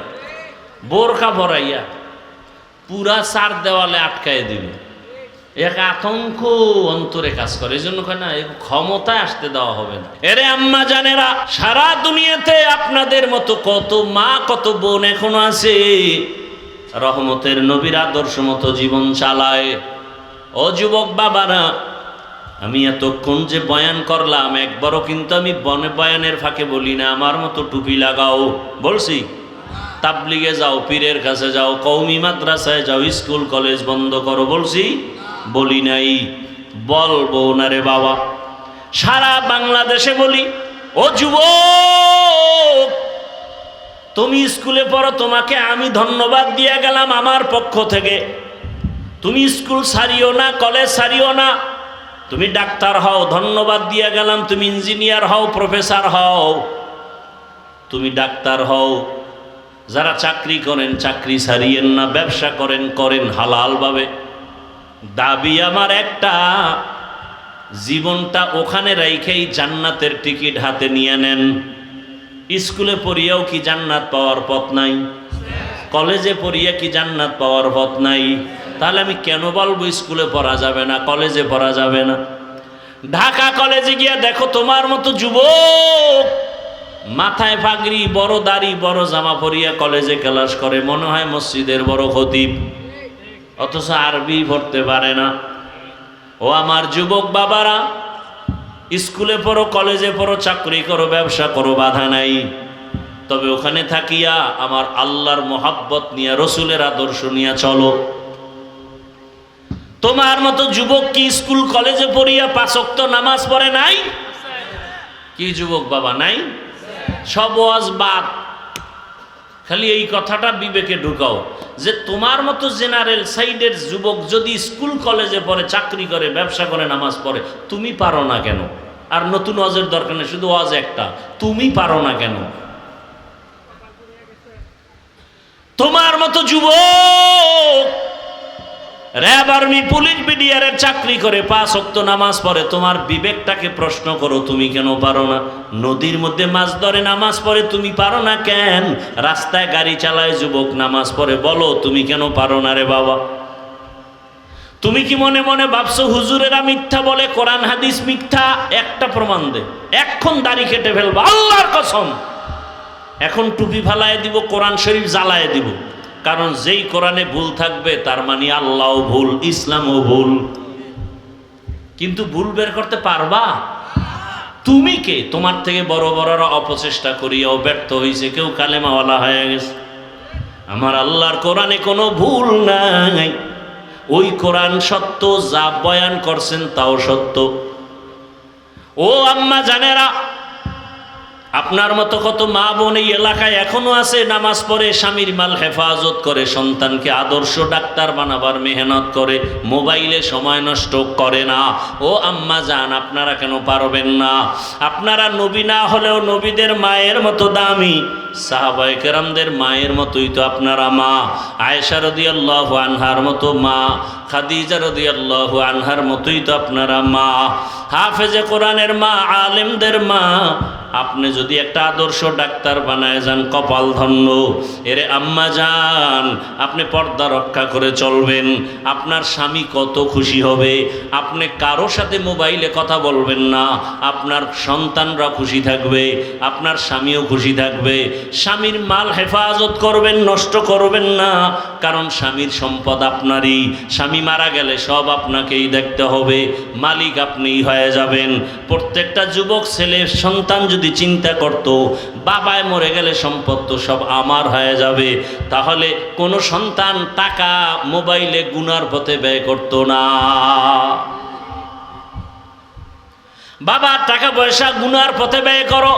বোরখা ভরাইয়া পুরা 4 দেওয়ালে আটকায় দিবে। এক আতঙ্ক অন্তরে কাজ করে, এই জন্য কয় না, ক্ষমতায় আসতে দেওয়া হবে না। এরে আম্মা জানেরা, সারা দুনিয়াতে আপনাদের মতো কত মা কত বোন এখনো আছে রহমতের নবীর আদর্শ মতো জীবন চালায়। ও যুবক বাবারা, আমি এতক্ষণ যে বয়ান করলাম, একবারও কিন্তু আমি বয়ানের ফাঁকে বলি না আমার মতো টুপি লাগাও। বলছি তাবলিগে যাও, পীরের কাছে যাও, কওমি মাদ্রাসায় যাও, স্কুল কলেজ বন্ধ করো, বলছি? বলি নাই, বলবো না রে বাবা। সারা বাংলাদেশে বলি, ও যুবক তুমি স্কুলে পড়ো, তোমাকে আমি ধন্যবাদ দিয়ে গেলাম আমার পক্ষ থেকে। তুমি স্কুল ছাড়িও না, কলেজ ছাড়িও না, তুমি ডাক্তার হও, ধন্যবাদ দিয়ে গেলাম। তুমি ইঞ্জিনিয়ার হও, প্রফেসর হও, তুমি ডাক্তার হও। যারা চাকরি করেন চাকরি ছাড়িয়েন না, ব্যবসা করেন করেন হালালভাবে। দাবি আমার একটা, জীবনটা ওখানে রাইখেই জান্নাতের টিকিট হাতে নিয়ে নেন। স্কুলে পড়িয়াও কি জান্নাত পাওয়ার পথ নাই? কলেজে পড়িয়া কি জান্নাত পাওয়ার পথ নাই? তাহলে আমি কেন বলবো স্কুলে পড়া যাবে না, কলেজে পড়া যাবে না? ঢাকা কলেজে গিয়া দেখো তোমার মতো যুবক মাথায় পাগড়ি, বড় দাড়ি, বড় জামা পরিয়া কলেজে ক্লাস করে, মনে হয় মসজিদের বড় খতিব, অথচ আরবি পড়তে পারে না। ও আমার যুবক বাবারা, স্কুলে পড়ো, কলেজে পড়ো, চাকরি করো, ব্যবসা করো, বাধা নাই। তবে ওখানে থাকিয়া আমার আল্লাহর মোহাব্বত নিয়ে, রসুলের আদর্শ নিয়ে চলো। তোমার মতো যুবক কি স্কুল কলেজে পড়িয়া 5 ওয়াক্ত নামাজ পড়ে নাই? কি যুবক বাবা নাই? সব ওয়াজ বাদ। খালি এই কথাটা বিবেকে ঢুকাও যে তোমার মতো জেনারেল সাইডের যুবক যদি স্কুল কলেজে পড়ে, চাকরি করে, ব্যবসা করে, নামাজ পড়ে, তুমি পারো না কেন? আর নতুন ওয়াজের দরকার নেই, শুধু ওয়াজ একটা, তুমি পারো না কেন? তোমার মতো যুবক র্যাব, আর্মি, পুলিশ, বিডিআরের চাকরি করে, 5 ওয়াক্ত নামাজ পড়ে, তোমার বিবেকটাকে প্রশ্ন করো, তুমি কেন পারো না? নদীর মধ্যে মাছ ধরে নামাজ পড়ে, তুমি পারো না কেন? রাস্তায় গাড়ি চালায় যুবক নামাজ পড়ে, বলো তুমি কেন পারো না রে বাবা? তুমি কি মনে মনে ভাবছো হুজুরেরা মিথ্যা বলে, কোরআন হাদিস মিথ্যা? একটা প্রমাণ দে, এক্ষণ দাড়ি কেটে ফেলবো, আল্লাহর কসম। এখন টুপি ফালায় দিব, কোরআন শরীফ জ্বালায় দিব। কারণ যেই কোরআনে ভুল থাকবে তার মানে আল্লাহও ভুল, ইসলামও ভুল। কিন্তু ভুল বের করতে পারবা? তুমি কে? তোমার থেকে বড় বড়রা অপচেষ্টা করিয়াও ব্যর্থ হয়েছে, কেউ কালেমাওয়ালা হয়ে গেছে। আমার আল্লাহর কোরআনে কোনো ভুল নাই। ওই কোরআন সত্য, যা বয়ান করছেন তাও সত্য। ও আম্মা জানেরা, আপনার মতো কত মা বোন এই এলাকায় এখনো আছে, নামাজ পড়ে, স্বামীর মাল হেফাজত করে, সন্তানকে আদর্শ ডাক্তার বানাবার মেহনত করে, মোবাইলে সময় নষ্ট করে না। ও আম্মা জান, আপনারা কেন পারবেন না? আপনারা নবী না হলেও নবীদের মায়ের মতো দামি, সাহাবায়ে কেরামদের মায়ের মতোই তো আপনারা মা। আয়েশা রাদিয়াল্লাহু আনহার মতো মা, খাদিজা রাদিয়াল্লাহু আনহার মতোই তো আপনারা মা, হাফেজে কোরআনের মা, আলেমদের মা। আপনি যদি একটা আদর্শ ডাক্তার বানায় যান, কপাল ধন্য। এরে আম্মা জান, আপনি পর্দা রক্ষা করে চলবেন, আপনার স্বামী কত খুশি হবে। আপনি কারো সাথে মোবাইলে কথা বলবেন না, আপনার সন্তানরা খুশি থাকবে, আপনার স্বামীও খুশি থাকবে। স্বামীর মাল হেফাজত করবেন, নষ্ট করবেন না, কারণ স্বামীর সম্পদ আপনারই। স্বামী মারা গেলে সব আপনাকেই দেখতে হবে, মালিক আপনিই হয়ে যাবেন। প্রত্যেকটা যুবক ছেলে সন্তান যদি চিন্তা করত বাবায় মরে গেলে সম্পদ তো সব আমার হয়ে যাবে, তাহলে কোনো সন্তান টাকা মোবাইলে গুনার পথে ব্যয় করত না। বাবা, টাকা পয়সা গুনার পথে ব্যয় করো,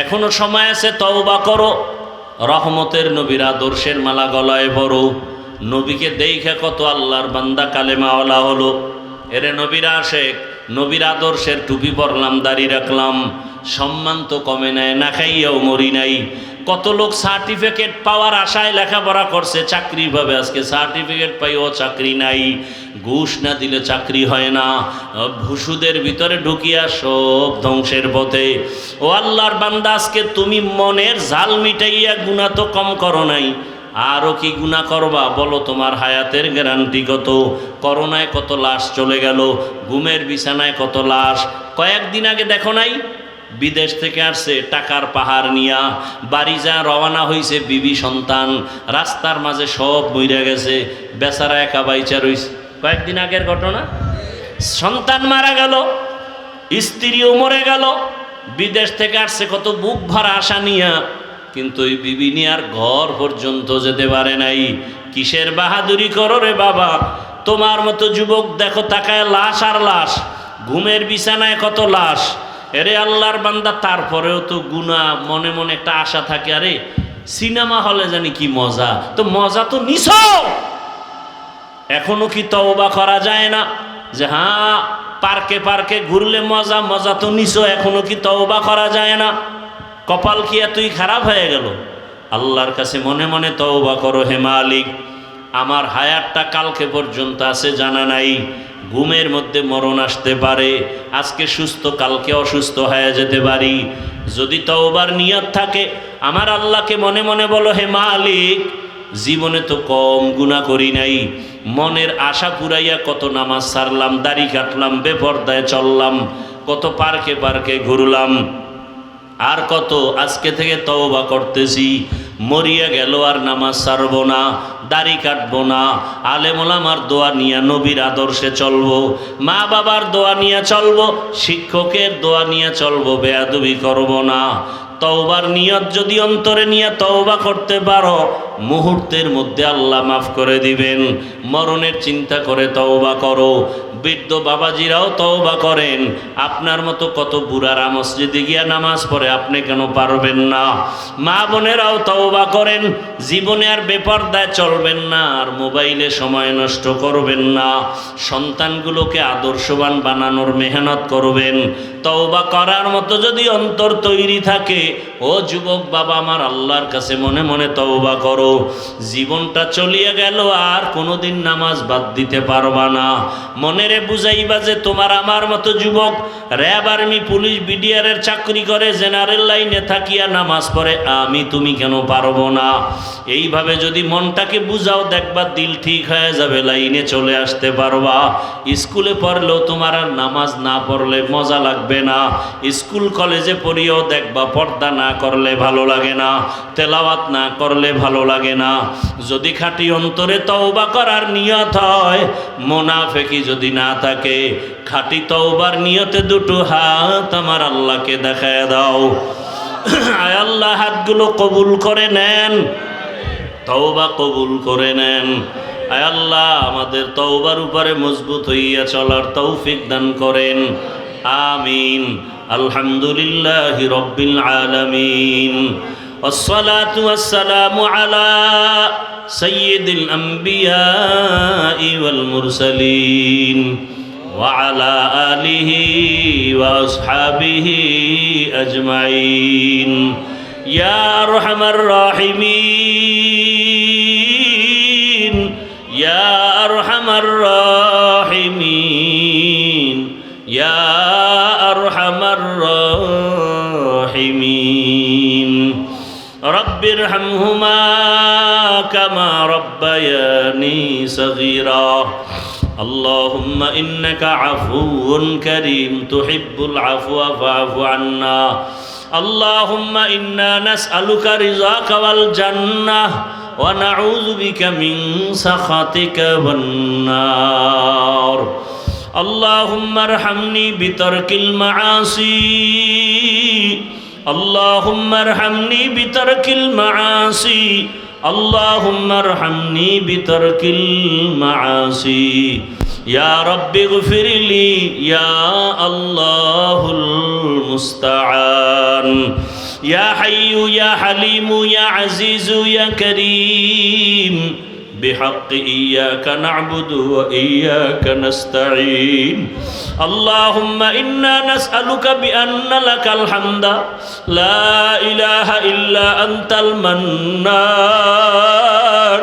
এখনো সময় আছে, তওবা করো। রহমতের নবীর আদর্শের মালা গলায় পরো। নবীকে দেখে কত আল্লাহর বান্দা কালেমাওয়ালা হলো। এরে নবীর আশেক, নবীর আদর্শের টুপি পরলাম, দাড়ি রাখলাম, সম্মান তো কমে নাই, না খাইয়াও মরি নাই। কত লোক সার্টিফিকেট পাওয়ার আশায় লেখাপড়া করছে, চাকরি পাবে, আজকে সার্টিফিকেট পাইও চাকরি নাই। ঘুষ না দিলে চাকরি হয় না, ভুসুদের ভিতরে ঢুকিয়া সব ধ্বংসের পথে। ও আল্লাহর বান্দা, আজকে তুমি মনের ঝাল মিটাইয়া গুনাহ তো কম করো নাই, আরও কি গুনাহ করবা? বলো, তোমার হায়াতের গ্যারান্টি কত? করোনায় কত লাশ চলে গেল, ঘুমের বিছানায় কত লাশ। কয়েকদিন আগে দেখো নাই, বিদেশ থেকে আসছে টাকার পাহাড় নিয়া, বাড়ি যা রওনা হইছে বিবি সন্তান, রাস্তার মাঝে সব মইরা গেছে, বেচারা একা বাইচা রইছে। কয়েকদিন আগের ঘটনা, সন্তান মারা গেল, স্ত্রীও মরে গেল, বিদেশ থেকে আসছে কত বুক ভরা আশা নিয়া, কিন্তু ওই বিবি নিয়ার ঘর পর্যন্ত যেতে পারে নাই। কিসের বাহাদুরি করো রে বাবা? তোমার মতো যুবক দেখো তাকায় লাশ আর লাশ, ঘুমের বিছানায় কত লাশ। এরে আল্লাহর বান্দা, তারপরেও তো গুনাহ, মনে মনে একটা আশা থাকে, আরে সিনেমা হলে জানি কি মজা, তো মজা তো নিছো, এখনো কি তওবা করা যায় না? যে হ্যাঁ, পার্কে পার্কে ঘুরলে মজা, মজা তো নিছো, এখনো কি তওবা করা যায় না? কপাল কি এতই খারাপ হয়ে গেল? আল্লাহর কাছে মনে মনে তওবা করো, হে মালিক, আমার হায়াতটা কালকে পর্যন্ত আছে জানা নাই, ঘুমের মধ্যে মরণ আসতে পারে, আজকে সুস্থ কালকে অসুস্থ হয়ে যেতে পারি। যদি তওবার নিয়ত থাকে, আমার আল্লাহকে মনে মনে বলো, হে মালিক, জীবনে তো কম গুনাহ করি নাই, মনের আশা পুরাইয়া কত নামাজ ছাড়লাম, দাড়ি কাটলাম, বেপরদায় চললাম, কত পার্কে পার্কে ঘুরলাম, আর কত আজকে থেকে তওবা করতেছি, মরিয়া গেল আর নামাজ ছাড়বো না, দাড়ি কাটবো না, আলেম ওলামার দোয়া নিয়ে নবীর আদর্শে চলবো, মা বাবার দোয়া নিয়ে চলবো, শিক্ষকের দোয়া নিয়ে চলবো, বেয়াদবি করবো না। তওবার নিয়ত যদি অন্তরে নিয়ে তওবা করতে পারো, মুহূর্তের মধ্যে আল্লাহ মাফ করে দিবেন। মরণের চিন্তা করে তওবা করো। বৃদ্ধ বাবাজিরাও তওবা করেন। আপনার মতো কত বুড়ারা মসজিদে গিয়া নামাজ পড়ে, আপনি কেন পারবেন না? মা বোনেরাও তওবা করেন। জীবনে আর বেপরদায় চলবেন না, আর মোবাইলে সময় নষ্ট করবেন না, সন্তানগুলোকে আদর্শবান বানানোর মেহনত করবেন। তওবা করার মতো যদি অন্তর তৈরি থাকে, ও যুবক বাবা আমার, আল্লাহর কাছে মনে মনে তওবা করো। জীবনটা চলিয়ে গেল, আর কোনোদিন নামাজ বাদ দিতে পারবা না। মনেরে বুঝাইবা যে তোমার আমার মতো যুবক র্যাব, আর্মি, পুলিশ, বিডিআরের চাকরি করে, জেনারেল লাইনে থাকিয়া নামাজ পড়ে, আমি তুমি কেন পারবো না? এইভাবে যদি মনটাকে বুঝাও, দেখবা দিল ঠিক হয়ে যাবে, লাইনে চলে আসতে পারবা। স্কুলে পড়লেও তোমার আর নামাজ না পড়লে মজা লাগবে না। স্কুল কলেজে পড়িও দেখবা পর্দা না করলে ভালো লাগে না, তেলাওয়াত না করলে ভালো লাগে না। যদি খাঁটি অন্তরে তওবা করার নিয়ত হয়, মুনাফিকি যদি না থাকে, খাঁটি তওবার নিয়তে দুটো হাত আমার আল্লাহকে দেখায় দাও। আয় আল্লাহ, হাতগুলো কবুল করে নেন, তওবা কবুল করে নেন। আয় আল্লাহ, আমাদের তওবার উপরে মজবুত হইয়া চলার তৌফিক দান করেন। আমিন। আলহামদুলিল্লাহি রাব্বিল আলামিন। والصلاة والسلام على سيد الأنبياء والمرسلين وعلى آله وأصحابه أجمعين يا أرحم الراحمين يا أرحم الراحمين يا أرحم الراحمين رب ارحمهما كما ربياني صغيرا اللهم إنك عفو كريم تحب العفو فاعف عنا اللهم إنا نسألك رضاك والجنة ونعوذ بك من سخطك والنار اللهم ارحمني بترك المعاصي اللهم ارحمني بترك المعاصي اللهم ارحمني بترك المعاصي يا رب اغفر لي يا الله المستعان يا حي يا حليم يا عزيز يا كريم بحق إياك نعبد وإياك نستعين اللهم إنا نسألك بأن لك الحمد لا إله إلا أنت المنان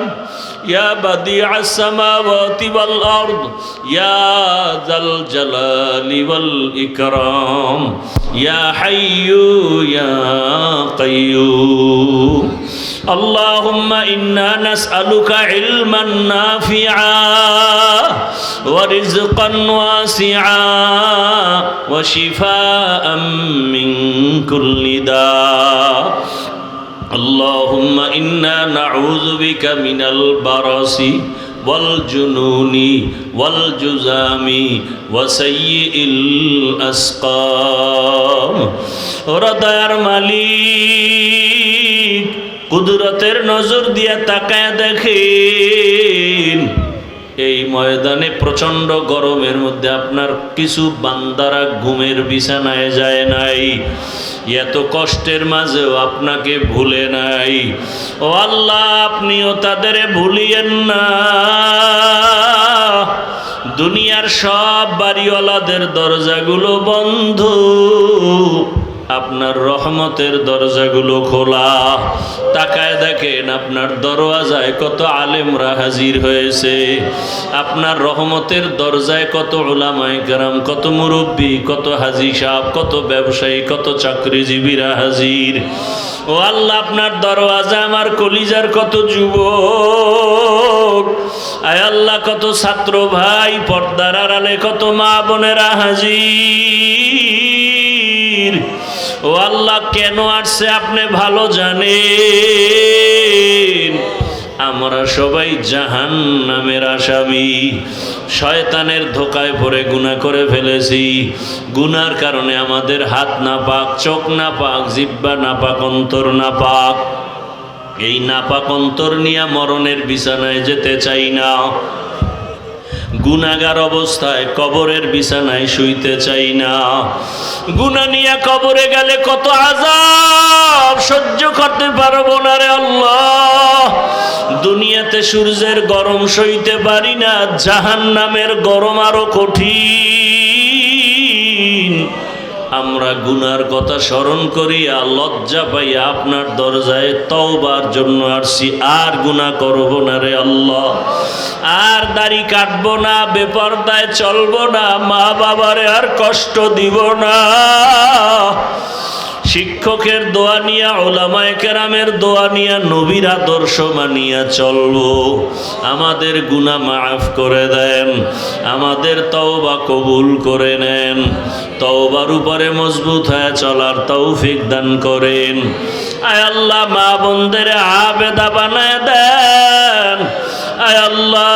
يا بديع السماوات والأرض يا ذا الجلال والإكرام يا حي يا قيوم اللهم إنا نسألك علما نافعا ورزقا واسعا وشفاء من كل داء اللهم إنا نعوذ بك من البرص والجنون والجذام وسيء الأسقام হৃদয়ের মালিক কুদরতের নজর দিয়ে তাকায় দেখেন, এই ময়দানে প্রচন্ড গরমের মধ্যে আপনার কিছু বান্দারা ঘুমের বিছানায় যায় নাই, এত কষ্টের মাঝেও আপনাকে ভুলে নাই। ও আল্লাহ, আপনিও তাদের ভুলিয়েন না। দুনিয়ার সব বাড়িওয়ালাদের দরজাগুলো বন্ধ, আপনার রহমতের দরজাগুলো খোলা। তাকায় দেখেন আপনার দরওয়াজায় কত আলেমরা হাজির হয়েছে, আপনার রহমতের দরজায় কত উলামায়ে কেরাম, কত মুরব্বী, কত হাজী সাহেব, কত ব্যবসায়ী, কত চাকরিজীবীরা হাজির। ও আল্লাহ, আপনার দরওয়াজা আমার কলিজার কত যুবক, আয় আল্লাহ কত ছাত্র ভাই, পর্দার আড়ালে কত মা বোনেরা হাজির। ও আল্লাহ, কেন আসছে আপনি ভালো জানেন। আমরা সবাই জাহান্নামের আসামি, শয়তানের ধোকায় পড়ে গুনাহ করে ফেলেছি। গুনার কারণে আমাদের হাত নাপাক, চোখ নাপাক, জিহ্বা নাপাক, অন্তর নাপাক। এই নাপাক অন্তর নিয়ে মরণের বিছানায় যেতে চাই না। গুনাহগার অবস্থায় কবরের বিছানায় শুইতে চাই না। গুনাহ নিয়ে কবরে গেলে কত আযাব সহ্য করতে পারবো না রে আল্লাহ। দুনিয়াতে সূর্যের গরম সইতে পারি না, জাহান্নামের গরম আরো কঠিন। আমরা গুনার কথা স্মরণ করিয়া লজ্জা পাইয়া আপনার দরজায় তওবার জন্য আসছি। আর গুনাহ করব না রে আল্লাহ, আর দাড়ি কাটবো না, বেপরদায় চলবো না, মা বাবারে আর কষ্ট দিব না। শিক্ষকের দোয়া নিয়া, উলামায়ে কেরামের দোয়া নিয়া, নবীর আদর্শ মানিয়া চলবো। আমাদের গুনাহ মাফ করে দেন, আমাদের তওবা কবুল করে নেন, তওবার উপরে মজবুত হয়ে চলার তৌফিক দান করেন। আয় আল্লাহ, মা বোনদের আবেদা বানায় দেন। আয় আল্লাহ,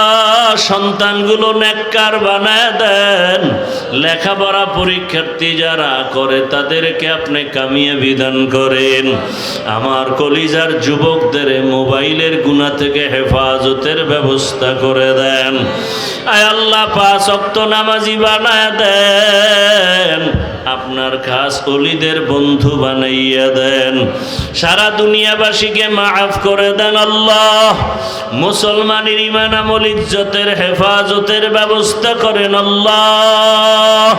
সন্তানগুলো নেককার বানায় দেন। লেখাপড়া পরীক্ষার্থী যারা করে তাদেরকে আপনি কামিয়াবি দান করেন। আমার কলিজার যুবকদের মোবাইলের গুনাহ থেকে হেফাজতের ব্যবস্থা করে দেন। আয় আল্লাহ, 5 ওয়াক্ত নামাজি বানায় দেন। আপনার খাস ওলিদের বন্ধু বানাইয়া দেন। সারা দুনিয়াবাসীকে মাফ করে দেন আল্লাহ। মুসলমানের ঈমান আমল ইজ্জতের হেফাজতের ব্যবস্থা করেন আল্লাহ।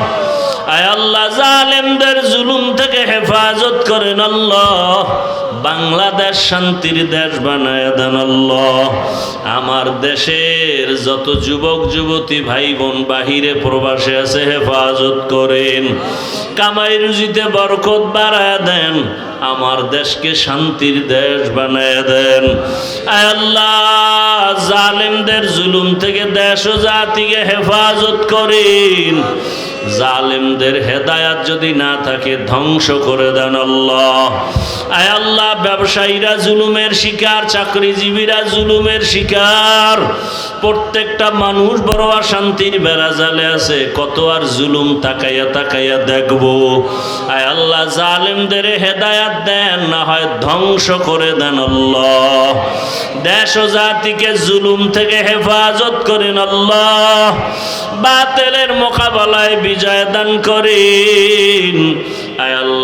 আয় আল্লাহ, জালেমদের জুলুম থেকে হেফাজত করেন আল্লাহ। বাংলাদেশ শান্তির দেশ বানায় দেন আল্লাহ। আমার দেশের যত যুবক যুবতী ভাই বোন বাহিরে প্রবাসে আছে হেফাজত করেন। কামাই রুজিতে বরকত বাড়ায় দেন। আমার দেশকে শান্তির দেশ বানায় দেন। আয় আল্লাহ, জালেমদের জুলুম থেকে দেশ ও জাতিকে হেফাজত করেন। জালেমদের হেদায়াত যদি না থাকে ধ্বংস করে দেন আল্লাহ। আয় আল্লাহ, ব্যবসায়ীরা জুলুমের শিকার, চাকরিজীবীরা জুলুমের শিকার। প্রত্যেকটা মানুষ বড় অশান্তির বেড়াজালে আছে। কত আর জুলুম তাকাইয়া তাকাইয়া দেখবো। আয় আল্লাহ, জালেমদের হেদায়াত দেন, না হয় ধ্বংস করে দেন আল্লাহ। দেশ ও জাতিকে জুলুম থেকে হেফাজত করেন আল্লাহ। বাতিলের মোকাবেলায় বিজয় দান করেন। আয় আল্লাহ।